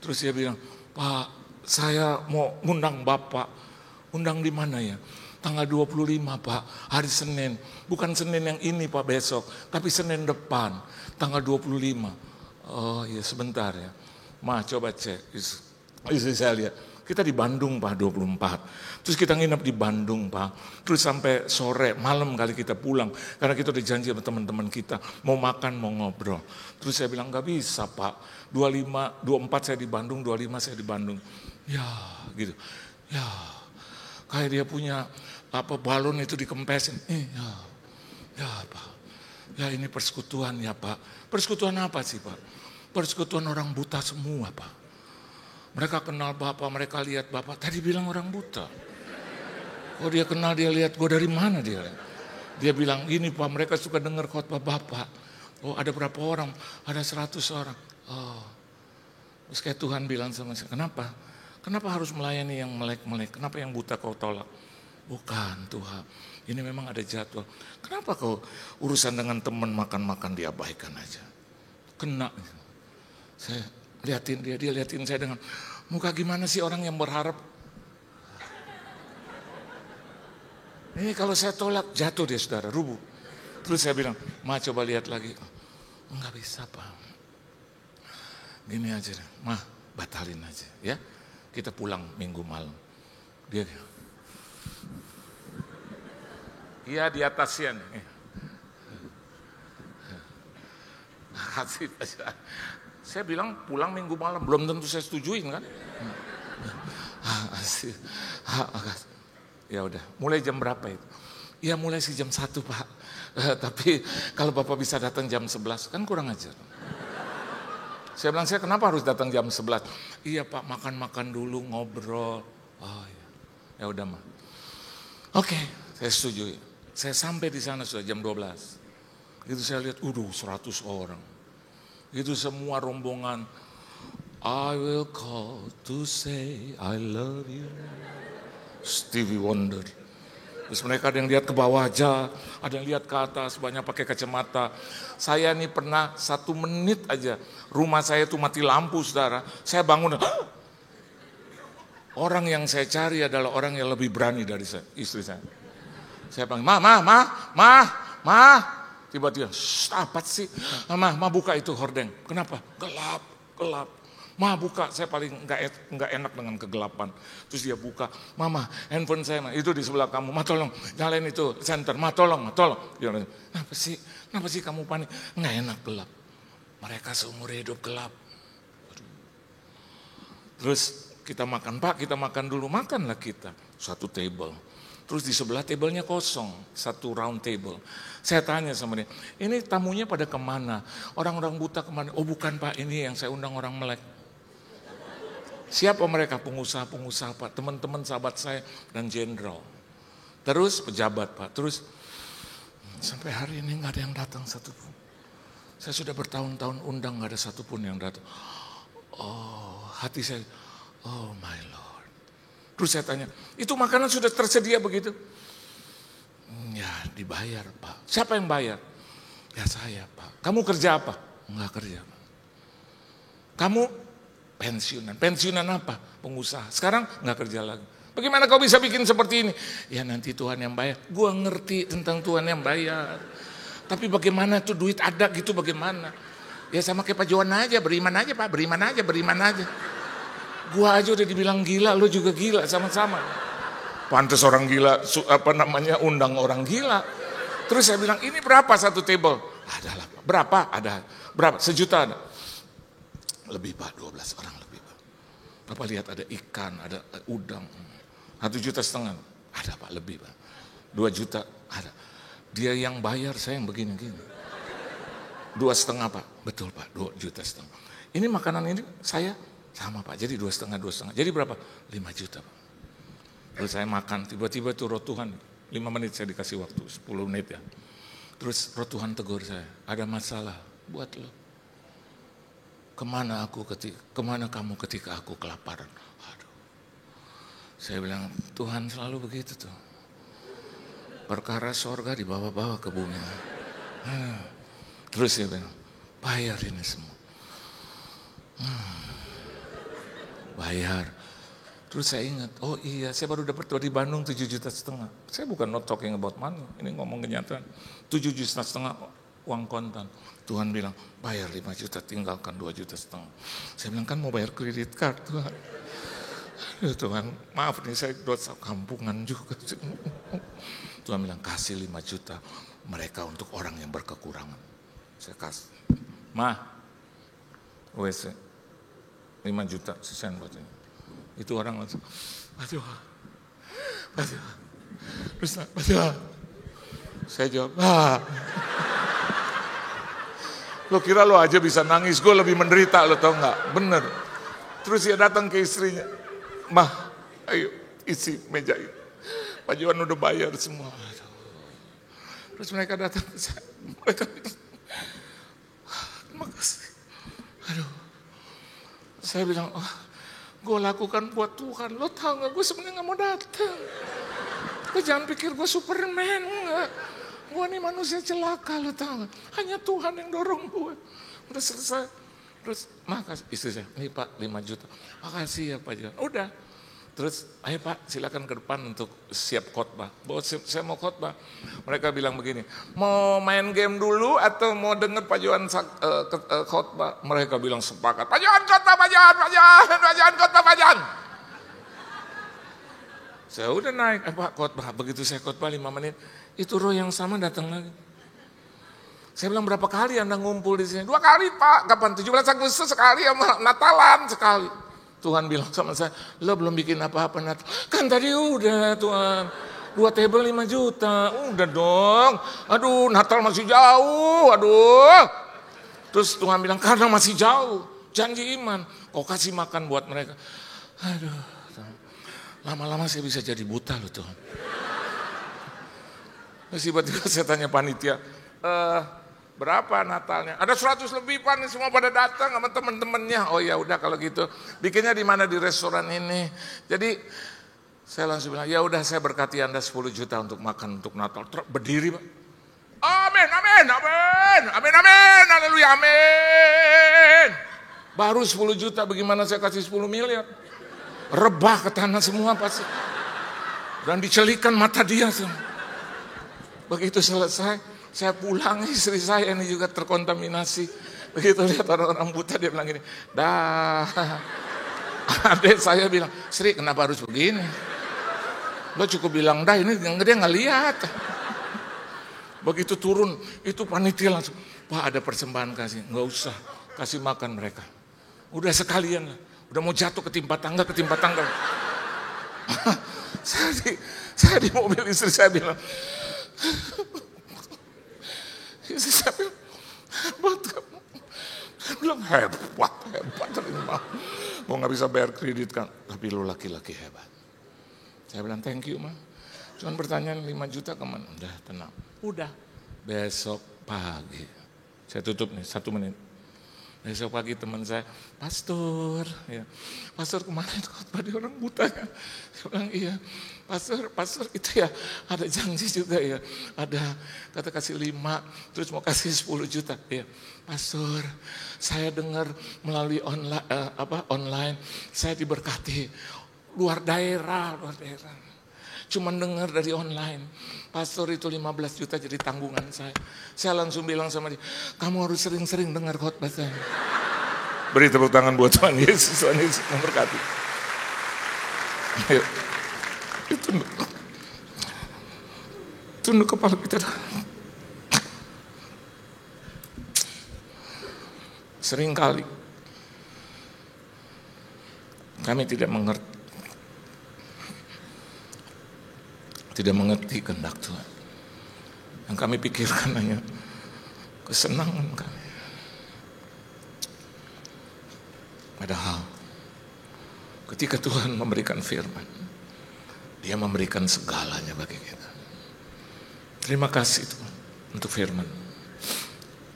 Terus dia bilang, Pak, saya mau ngundang Bapak. Undang di mana ya? Tanggal 25 Pak, hari Senin. Bukan Senin yang ini Pak besok, tapi Senin depan, tanggal 25. Oh iya sebentar ya. Ma coba cek. Istri saya lihat. Kita di Bandung Pak 24. Terus kita nginep di Bandung Pak. Terus sampai sore, malam kali kita pulang. Karena kita udah janji sama teman-teman kita. Mau makan, mau ngobrol. Terus saya bilang gak bisa Pak. 24 saya di Bandung, 25 saya di Bandung. Ya gitu. Ya kayak dia punya balon itu dikempesin. Ya Pak. Ya ini persekutuan ya Pak. Persekutuan apa sih Pak? Persekutuan orang buta semua Pak. Mereka kenal Bapak, mereka lihat Bapak. Tadi bilang orang buta. Oh dia kenal, dia lihat gue dari mana dia? Dia bilang gini Pak, mereka suka dengar khotbah Bapak. Oh ada berapa orang? Ada 100 orang. Oh, terus kayak Tuhan bilang sama saya, kenapa? Kenapa harus melayani yang melek-melek? Kenapa yang buta kau tolak? Bukan Tuhan, ini memang ada jadwal. Kenapa kau urusan dengan teman makan-makan diabaikan aja? Kena. Saya liatin dia liatin saya dengan muka gimana sih orang yang berharap. Ini kalau saya tolak jatuh dia saudara, rubuh. Terus saya bilang, Ma coba lihat lagi. Enggak bisa Pak. Gini aja deh, Ma batalin aja ya. Kita pulang minggu malam. Dia iya di atasnya nih. Kasih saya bilang pulang minggu malam, belum tentu saya setujuin kan. Ya udah, mulai jam berapa itu? Ya mulai sih jam 1 Pak. Tapi kalau Bapak bisa datang jam 11 kan kurang ajar. Saya bilang saya kenapa harus datang jam 11? Iya Pak, makan-makan dulu, ngobrol. Oh iya, ya udah mah. Oke, saya setuju. Saya sampai di sana sudah jam 12. Itu saya lihat, 100 orang. Itu semua rombongan. I will call to say I love you. Stevie Wonder. Terus mereka ada yang lihat ke bawah aja, ada yang lihat ke atas, banyak pakai kacamata. Saya nih pernah 1 menit aja, rumah saya tuh mati lampu saudara. Saya bangun, orang yang saya cari adalah orang yang lebih berani dari saya, istri saya. Saya panggil, Ma. Tiba-tiba, apa sih? Ma buka itu hordeng. Kenapa? Gelap. Ma buka, saya paling nggak enak dengan kegelapan. Terus dia buka, Mama, handphone saya itu di sebelah kamu. Ma tolong, nyalain itu senter. Ma tolong. Dia bilang, Kenapa sih kamu panik? Nggak enak gelap. Mereka seumur hidup gelap. Terus kita makan, Pak, kita makan dulu. Makanlah kita, 1 table. Terus di sebelah tablenya kosong, 1 round table. Saya tanya sama dia, ini tamunya pada kemana? Orang-orang buta kemana? Oh bukan Pak, ini yang saya undang orang melek. Siapa mereka? Pengusaha Pak, teman-teman sahabat saya dan jenderal. Terus pejabat Pak, terus sampai hari ini gak ada yang datang satupun. Saya sudah bertahun-tahun undang gak ada satupun yang datang. Oh hati saya, oh my Lord. Terus saya tanya, itu makanan sudah tersedia begitu? Ya dibayar Pak. Siapa yang bayar? Ya saya Pak. Kamu kerja apa? Enggak kerja Pak. Kamu pensiunan. Pensiunan apa? Pengusaha. Sekarang enggak kerja lagi. Bagaimana kau bisa bikin seperti ini? Ya nanti Tuhan yang bayar. Gua ngerti tentang Tuhan yang bayar. Tapi bagaimana tuh duit ada gitu bagaimana? Ya sama kayak Pak Johan aja, beriman aja Pak, beriman aja. Gua aja udah dibilang gila, lu juga gila sama-sama. Pantes orang gila, undang orang gila. Terus saya bilang, ini berapa 1 table? Adalah, berapa? Ada. Berapa? 1 juta ada. Lebih Pak, 12 orang lebih Pak. Bapak lihat ada ikan, ada udang. 1,5 juta. Ada Pak, lebih Pak. 2 juta, ada. Dia yang bayar, saya yang begini-gini. 2,5 Pak, betul Pak, 2,5 juta. Ini makanan ini saya sama Pak, jadi 2,5. Jadi berapa? 5 juta Pak. Terus saya makan, tiba-tiba tuh roh Tuhan, 5 menit saya dikasih waktu, 10 menit ya. Terus roh Tuhan tegur saya, ada masalah buat lo. Kemana kamu ketika aku kelaparan? Aduh. Saya bilang, Tuhan selalu begitu tuh. Perkara sorga dibawa-bawa ke bumi. Terus dia bilang, bayar ini semua. Bayar. Terus saya ingat, oh iya saya baru dapat di Bandung 7,5 juta. Saya bukan not talking about money, ini ngomong kenyataan. 7,5 juta uang kontan. Tuhan bilang, bayar 5 juta, tinggalkan 2,5 juta. Saya bilang, kan mau bayar kredit card Tuhan. Aduh Tuhan, maaf nih saya dosa kampungan juga. Tuhan bilang, kasih 5 juta mereka untuk orang yang berkekurangan. Saya kasih. WC 5 juta sisen buat ini. Itu orang langsung, aduh. Terus, saya jawab, lo kira lo aja bisa nangis, gue lebih menderita, lo tau gak? Bener. Terus dia datang ke istrinya, Mah, ayo isi meja ini. Pak Johan udah bayar semua. Terus mereka datang ke saya, mereka bilang, terima kasih. Aduh, saya bilang, gue lakukan buat Tuhan, lo tau gak, gue sebenarnya gak mau datang. Lo jangan pikir gue Superman, enggak. Gue nih manusia celaka, lo tau gak? Hanya Tuhan yang dorong gue. Udah selesai. Terus, makasih istri saya, ini Pak 5 juta. Makasih ya Pak Johan. Udah. Terus, ayo Pak silakan ke depan untuk siap khotbah. Saya mau khotbah. Mereka bilang begini, mau main game dulu atau mau denger Pak Johan khotbah? Mereka bilang sepakat, Pak Johan khotbah, Pak Johan khotbah, Pak Johan. Saya udah naik, Pak khotbah. Begitu saya khotbah 5 menit, itu roh yang sama datang lagi. Saya bilang, berapa kali Anda ngumpul di sini? 2 kali Pak, kapan? 17 Agustus sekali, sama Natalan sekali. Tuhan bilang sama saya, lo belum bikin apa-apa Natal. Kan tadi udah Tuhan, 2 table 5 juta, udah dong. Aduh, Natal masih jauh, aduh. Terus Tuhan bilang, karena masih jauh, janji iman, kau kasih makan buat mereka. Aduh, lama-lama saya bisa jadi buta loh Tuhan. Terus tiba-tiba saya tanya panitia, berapa Natalnya? Ada 100 lebih Pak, nih semua pada datang sama teman-temannya. Oh ya udah kalau gitu, bikinnya di mana, di restoran ini. Jadi saya langsung bilang, ya udah saya berkati Anda 10 juta untuk makan untuk Natal. Berdiri Pak. Amin, amin, amin, amin, amin, haleluya, amin. Baru 10 juta, bagaimana saya kasih 10 miliar? Rebah ke tanah semua pasti. Dan dicelikan mata dia semua. Begitu selesai, saya pulang, istri saya ini juga terkontaminasi. Begitu lihat orang-orang buta, dia bilang gini, dah. Adik saya bilang, Sri kenapa harus begini? Lo cukup bilang dah, ini dia nggak lihat. Begitu turun, itu panitia langsung, Pak ada persembahan kasih. Nggak usah, kasih makan mereka. Udah sekalian lah, udah mau jatuh ketimpa tangga. Saya di mobil istri saya bilang, istri saya bilang, hebat kamu. Saya bilang hebat terima. Mau nggak bisa bayar kredit kan, tapi lo laki-laki hebat. Saya bilang thank you Ma. Cuman pertanyaan 5 juta kemana? Udah tenang. Udah. Besok pagi. Saya tutup nih 1 menit. Besok pagi teman saya, Pastor, ya, Pastor kemarin khotbah di orang buta ya. Saya bilang iya, Pastor itu ya ada janji juga ya, ada kata kasih 5, terus mau kasih 10 juta. Ya, Pastor, saya dengar melalui online, saya diberkati luar daerah. Cuman dengar dari online, Pastor itu 15 juta jadi tanggungan saya. Saya langsung bilang sama dia, kamu harus sering-sering dengar khotbah saya. Beri tepuk tangan buat Tuhan Yesus memberkati. Ayo, tunduk kepala kita. Seringkali kami tidak mengerti kehendak Tuhan. Yang kami pikirkan hanya kesenangan kami. Padahal ketika Tuhan memberikan firman, Dia memberikan segalanya bagi kita. Terima kasih Tuhan untuk firman.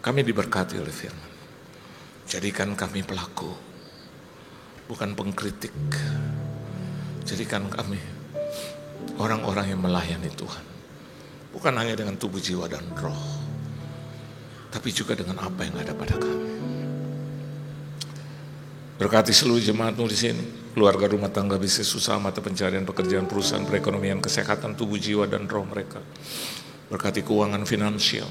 Kami diberkati oleh firman. Jadikan kami pelaku, bukan pengkritik. Jadikan kami orang-orang yang melayani Tuhan. Bukan hanya dengan tubuh, jiwa, dan roh. Tapi juga dengan apa yang ada pada kami. Berkati seluruh jemaatmu di sini. Keluarga, rumah tangga, bisnis, usaha, mata pencarian, pekerjaan, perusahaan, perekonomian, kesehatan, tubuh, jiwa, dan roh mereka. Berkati keuangan finansial.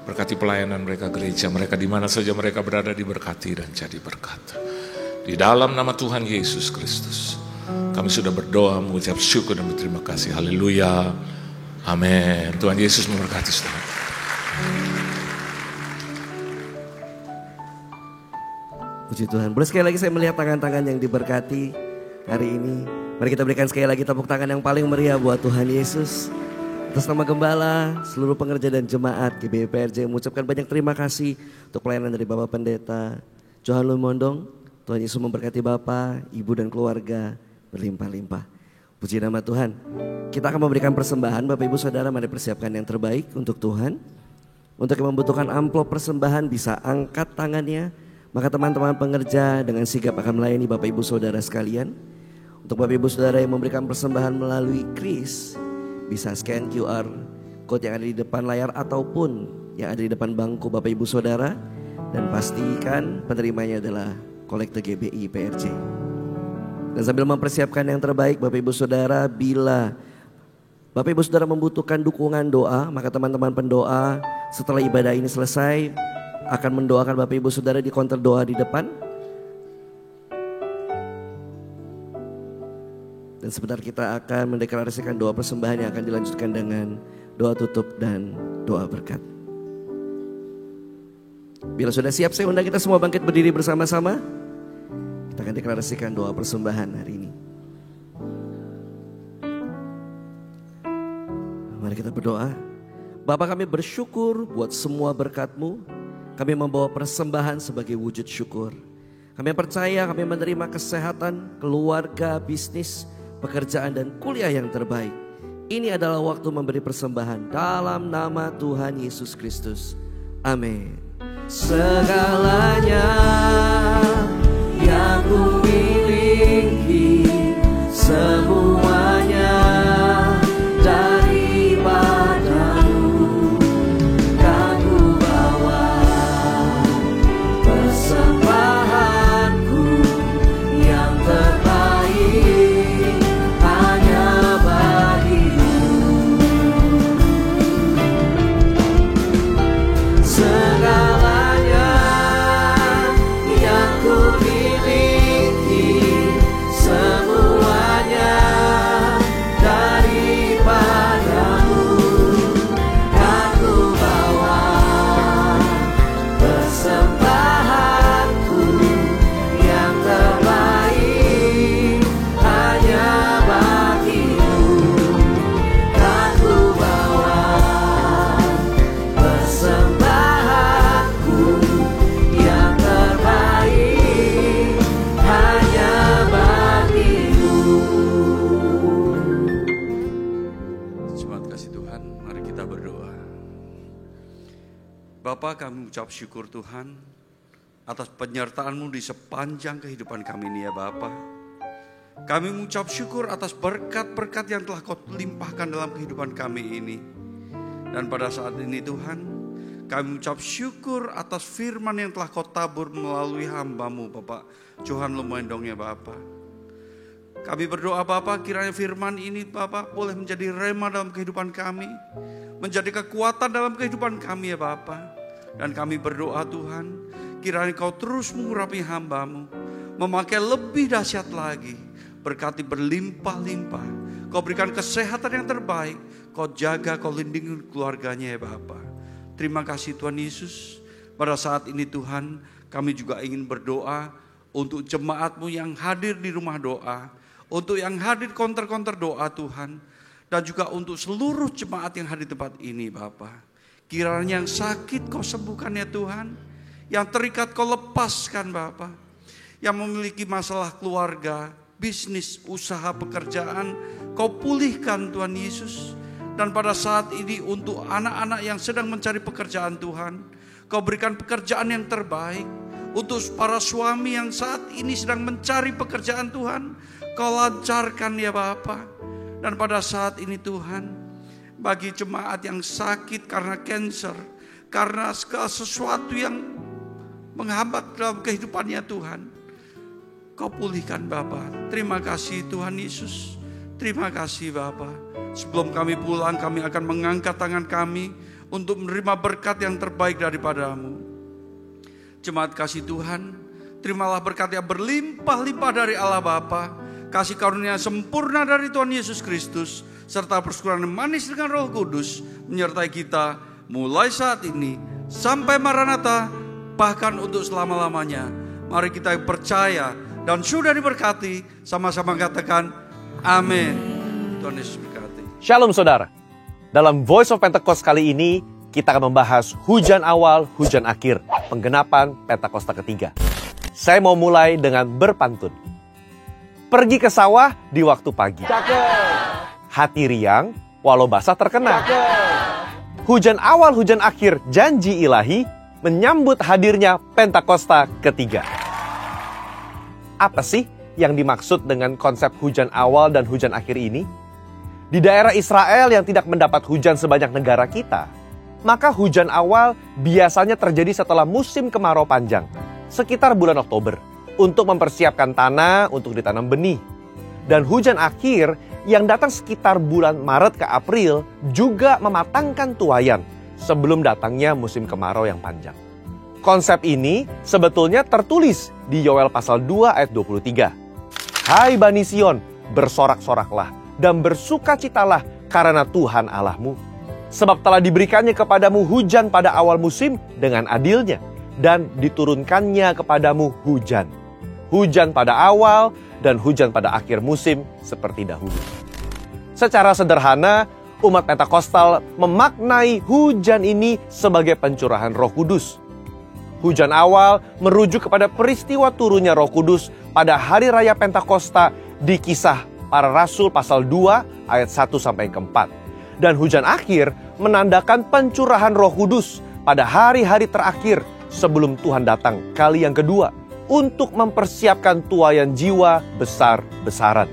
Berkati pelayanan mereka, gereja mereka, di mana saja mereka berada, diberkati dan jadi berkat. Di dalam nama Tuhan Yesus Kristus, kami sudah berdoa, mengucap syukur dan berterima kasih. Haleluya. Amin. Tuhan Yesus memberkati saudara. Puji Tuhan. Boleh sekali lagi saya melihat tangan-tangan yang diberkati hari ini. Mari kita berikan sekali lagi tepuk tangan yang paling meriah buat Tuhan Yesus. Atas nama Gembala, seluruh pengerja dan jemaat GBI PRJ mengucapkan banyak terima kasih untuk pelayanan dari Bapak Pendeta Johan Lumondong. Tuhan Yesus memberkati Bapak, Ibu dan keluarga berlimpah-limpah. Puji nama Tuhan. Kita akan memberikan persembahan. Bapak Ibu Saudara, mari persiapkan yang terbaik untuk Tuhan. Untuk yang membutuhkan amplop persembahan bisa angkat tangannya. Maka teman-teman pengerja dengan sigap akan melayani Bapak Ibu Saudara sekalian. Untuk Bapak Ibu Saudara yang memberikan persembahan melalui kris, bisa scan QR code yang ada di depan layar ataupun yang ada di depan bangku Bapak Ibu Saudara. Dan pastikan penerimanya adalah kolektor GBI PRJ. Dan sambil mempersiapkan yang terbaik Bapak Ibu Saudara, bila Bapak Ibu Saudara membutuhkan dukungan doa, maka teman-teman pendoa setelah ibadah ini selesai akan mendoakan Bapak Ibu Saudara di counter doa di depan. Dan sebentar kita akan mendeklarasikan doa persembahan yang akan dilanjutkan dengan doa tutup dan doa berkat. Bila sudah siap, saya undang kita semua bangkit berdiri bersama-sama. Kita akan deklarasikan doa persembahan hari ini. Mari kita berdoa. Bapa, kami bersyukur buat semua berkat-Mu. Kami membawa persembahan sebagai wujud syukur. Kami percaya kami menerima kesehatan, keluarga, bisnis, pekerjaan dan kuliah yang terbaik. Ini adalah waktu memberi persembahan dalam nama Tuhan Yesus Kristus. Amin. Segalanya yang ku miliki, semuanya daripadamu, kan ku bawa persembahanku yang terbaik hanya bagimu. Segalanya yang ku miliki, semuanya daripadamu, kan ku bawa persembahanku yang terbaik hanya bagimu, kan ku bawa persembahanku yang terbaik hanya bagimu. Jemaat kasih Tuhan, mari kita berdoa. Bapa, kami ucap syukur Tuhan atas penyertaan-Mu di sepanjang kehidupan kami ini ya Bapa. Kami mengucap syukur atas berkat-berkat yang telah Kau limpahkan dalam kehidupan kami ini. Dan pada saat ini Tuhan, kami mengucap syukur atas firman yang telah Kau tabur melalui hamba-Mu Bapak Johan Lumondong ya Bapa. Kami berdoa Bapak, kiranya firman ini Bapak boleh menjadi rema dalam kehidupan kami, menjadi kekuatan dalam kehidupan kami ya Bapa. Dan kami berdoa Tuhan, kiranya Kau terus mengurapi hamba-Mu, memakai lebih dahsyat lagi, berkati berlimpah-limpah. Kau berikan kesehatan yang terbaik, Kau jaga, Kau lindungi keluarganya ya Bapa. Terima kasih Tuhan Yesus. Pada saat ini Tuhan, kami juga ingin berdoa untuk jemaat-Mu yang hadir di rumah doa, untuk yang hadir konter-konter doa Tuhan, dan juga untuk seluruh jemaat yang hadir di tempat ini Bapa. Kiranya yang sakit Kau sembuhkan ya Tuhan, yang terikat Kau lepaskan Bapa, yang memiliki masalah keluarga, bisnis, usaha, pekerjaan, Kau pulihkan Tuhan Yesus. Dan pada saat ini untuk anak-anak yang sedang mencari pekerjaan Tuhan, Kau berikan pekerjaan yang terbaik. Untuk para suami yang saat ini sedang mencari pekerjaan Tuhan, Kau lancarkan ya Bapa. Dan pada saat ini Tuhan, bagi jemaat yang sakit karena kanker, karena segala sesuatu yang menghambat dalam kehidupannya Tuhan, Kau pulihkan Bapa. Terima kasih Tuhan Yesus. Terima kasih Bapa. Sebelum kami pulang, kami akan mengangkat tangan kami untuk menerima berkat yang terbaik daripada-Mu. Jemaat kasih Tuhan, terimalah berkat yang berlimpah-limpah dari Allah Bapa, kasih karunia sempurna dari Tuhan Yesus Kristus, serta persekutuan manis dengan Roh Kudus menyertai kita mulai saat ini sampai Maranatha, bahkan untuk selama-lamanya. Mari kita percaya dan sudah diberkati, sama-sama katakan amin. Tuhan Yesus berkati. Shalom saudara. Dalam Voice of Pentecost kali ini, kita akan membahas hujan awal, hujan akhir, penggenapan Pentakosta ketiga. Saya mau mulai dengan berpantun. Pergi ke sawah di waktu pagi. Hati riang, walau basah terkena. Hujan awal, hujan akhir, janji ilahi, menyambut hadirnya Pentakosta ketiga. Apa sih yang dimaksud dengan konsep hujan awal dan hujan akhir ini? Di daerah Israel yang tidak mendapat hujan sebanyak negara kita, maka hujan awal biasanya terjadi setelah musim kemarau panjang, sekitar bulan Oktober, untuk mempersiapkan tanah untuk ditanam benih. Dan hujan akhir yang datang sekitar bulan Maret ke April juga mematangkan tuayan sebelum datangnya musim kemarau yang panjang. Konsep ini sebetulnya tertulis di Yoel pasal 2 ayat 23. Hai Bani Sion, bersorak-soraklah dan bersukacitalah karena Tuhan Allahmu. Sebab telah diberikannya kepadamu hujan pada awal musim dengan adilnya, dan diturunkannya kepadamu hujan. Hujan pada awal dan hujan pada akhir musim seperti dahulu. Secara sederhana, umat Pentakostal memaknai hujan ini sebagai pencurahan Roh Kudus. Hujan awal merujuk kepada peristiwa turunnya Roh Kudus pada hari raya Pentakosta di Kisah Para Rasul pasal 2 ayat 1-4. Dan hujan akhir menandakan pencurahan Roh Kudus pada hari-hari terakhir sebelum Tuhan datang kali yang kedua untuk mempersiapkan tuayan jiwa besar-besaran.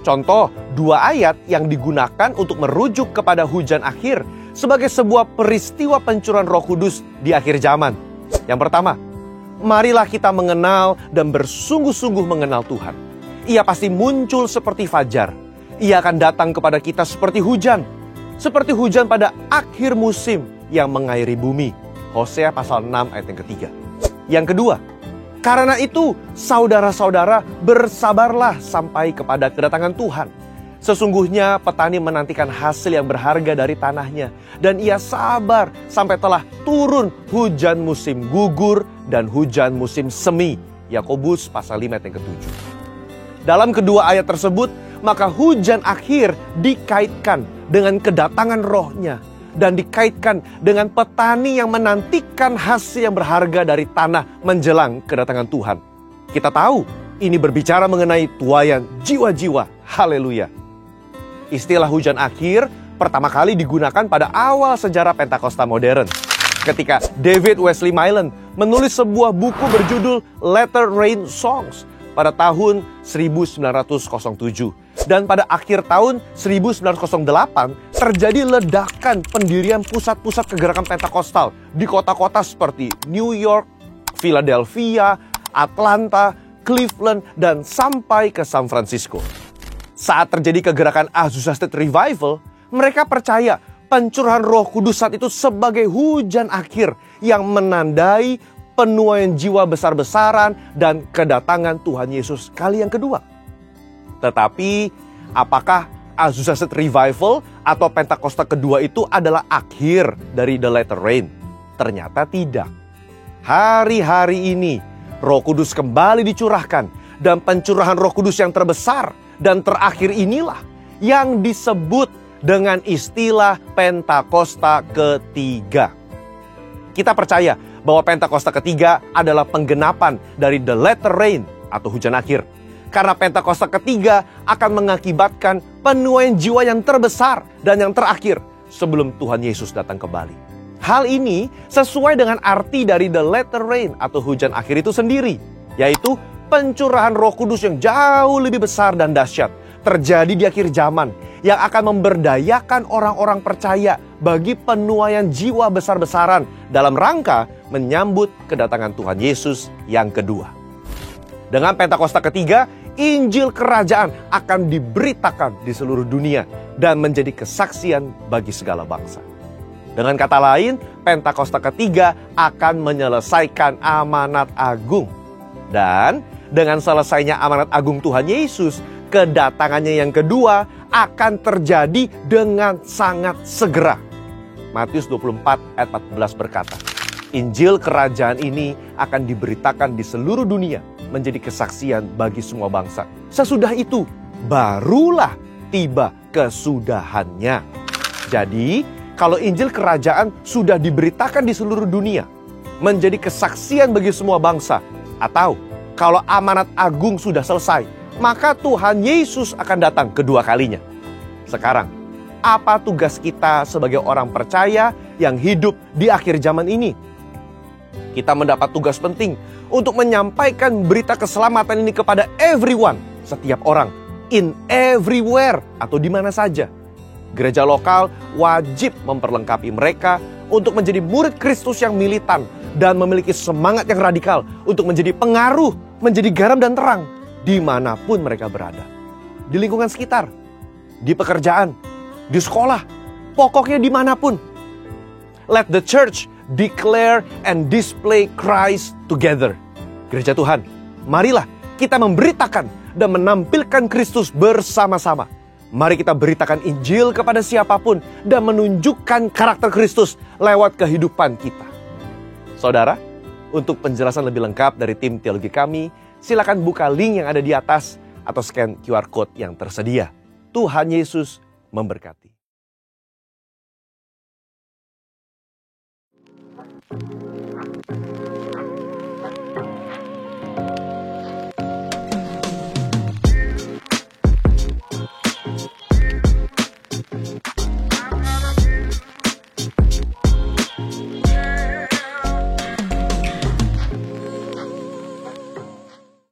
Contoh 2 ayat yang digunakan untuk merujuk kepada hujan akhir sebagai sebuah peristiwa pencurahan Roh Kudus di akhir zaman. Yang pertama, marilah kita mengenal dan bersungguh-sungguh mengenal Tuhan. Ia pasti muncul seperti fajar. Ia akan datang kepada kita seperti hujan pada akhir musim yang mengairi bumi. Hosea pasal 6 ayat yang ketiga. Yang kedua, karena itu saudara-saudara bersabarlah sampai kepada kedatangan Tuhan. Sesungguhnya petani menantikan hasil yang berharga dari tanahnya, dan ia sabar sampai telah turun hujan musim gugur dan hujan musim semi. Yakobus pasal 5 ayat yang ketujuh. Dalam kedua ayat tersebut, maka hujan akhir dikaitkan dengan kedatangan Roh-Nya dan dikaitkan dengan petani yang menantikan hasil yang berharga dari tanah menjelang kedatangan Tuhan. Kita tahu ini berbicara mengenai tuayan jiwa-jiwa. Haleluya. Istilah hujan akhir pertama kali digunakan pada awal sejarah Pentakosta modern, ketika David Wesley Mylan menulis sebuah buku berjudul Latter Rain Songs pada tahun 1907. Dan pada akhir tahun 1908 terjadi ledakan pendirian pusat-pusat kegerakan Pentakostal di kota-kota seperti New York, Philadelphia, Atlanta, Cleveland, dan sampai ke San Francisco. Saat terjadi kegerakan Azusa Street Revival, mereka percaya pencurahan Roh Kudus saat itu sebagai hujan akhir yang menandai penuaian jiwa besar-besaran dan kedatangan Tuhan Yesus kali yang kedua. Tetapi, apakah Azusa Street Revival atau Pentakosta kedua itu adalah akhir dari The Latter Rain? Ternyata tidak. Hari-hari ini, Roh Kudus kembali dicurahkan, dan pencurahan Roh Kudus yang terbesar dan terakhir inilah yang disebut dengan istilah Pentakosta ketiga. Kita percaya bahwa Pentakosta ketiga adalah penggenapan dari The Latter Rain atau hujan akhir. Karena Pentakosta ketiga akan mengakibatkan penuaian jiwa yang terbesar dan yang terakhir sebelum Tuhan Yesus datang kembali. Hal ini sesuai dengan arti dari The Latter Rain atau hujan akhir itu sendiri, yaitu pencurahan Roh Kudus yang jauh lebih besar dan dahsyat terjadi di akhir zaman yang akan memberdayakan orang-orang percaya bagi penuaian jiwa besar-besaran dalam rangka menyambut kedatangan Tuhan Yesus yang kedua. Dengan Pentakosta ketiga, Injil Kerajaan akan diberitakan di seluruh dunia dan menjadi kesaksian bagi segala bangsa. Dengan kata lain, Pentakosta ketiga akan menyelesaikan amanat agung. Dan dengan selesainya amanat agung Tuhan Yesus, kedatangannya yang kedua akan terjadi dengan sangat segera. Matius 24 ayat 14 berkata, Injil kerajaan ini akan diberitakan di seluruh dunia menjadi kesaksian bagi semua bangsa. Sesudah itu, barulah tiba kesudahannya. Jadi, kalau Injil kerajaan sudah diberitakan di seluruh dunia, menjadi kesaksian bagi semua bangsa, atau kalau amanat agung sudah selesai, maka Tuhan Yesus akan datang kedua kalinya. Sekarang, apa tugas kita sebagai orang percaya yang hidup di akhir zaman ini? Kita mendapat tugas penting untuk menyampaikan berita keselamatan ini kepada everyone, setiap orang, in everywhere, atau di mana saja. Gereja lokal wajib memperlengkapi mereka untuk menjadi murid Kristus yang militan dan memiliki semangat yang radikal untuk menjadi pengaruh, menjadi garam dan terang dimanapun mereka berada. Di lingkungan sekitar, di pekerjaan, di sekolah, pokoknya dimanapun. Let the church declare and display Christ together. Gereja Tuhan, marilah kita memberitakan dan menampilkan Kristus bersama-sama. Mari kita beritakan Injil kepada siapapun dan menunjukkan karakter Kristus lewat kehidupan kita. Saudara, untuk penjelasan lebih lengkap dari tim teologi kami, silakan buka link yang ada di atas atau scan QR Code yang tersedia. Tuhan Yesus memberkati.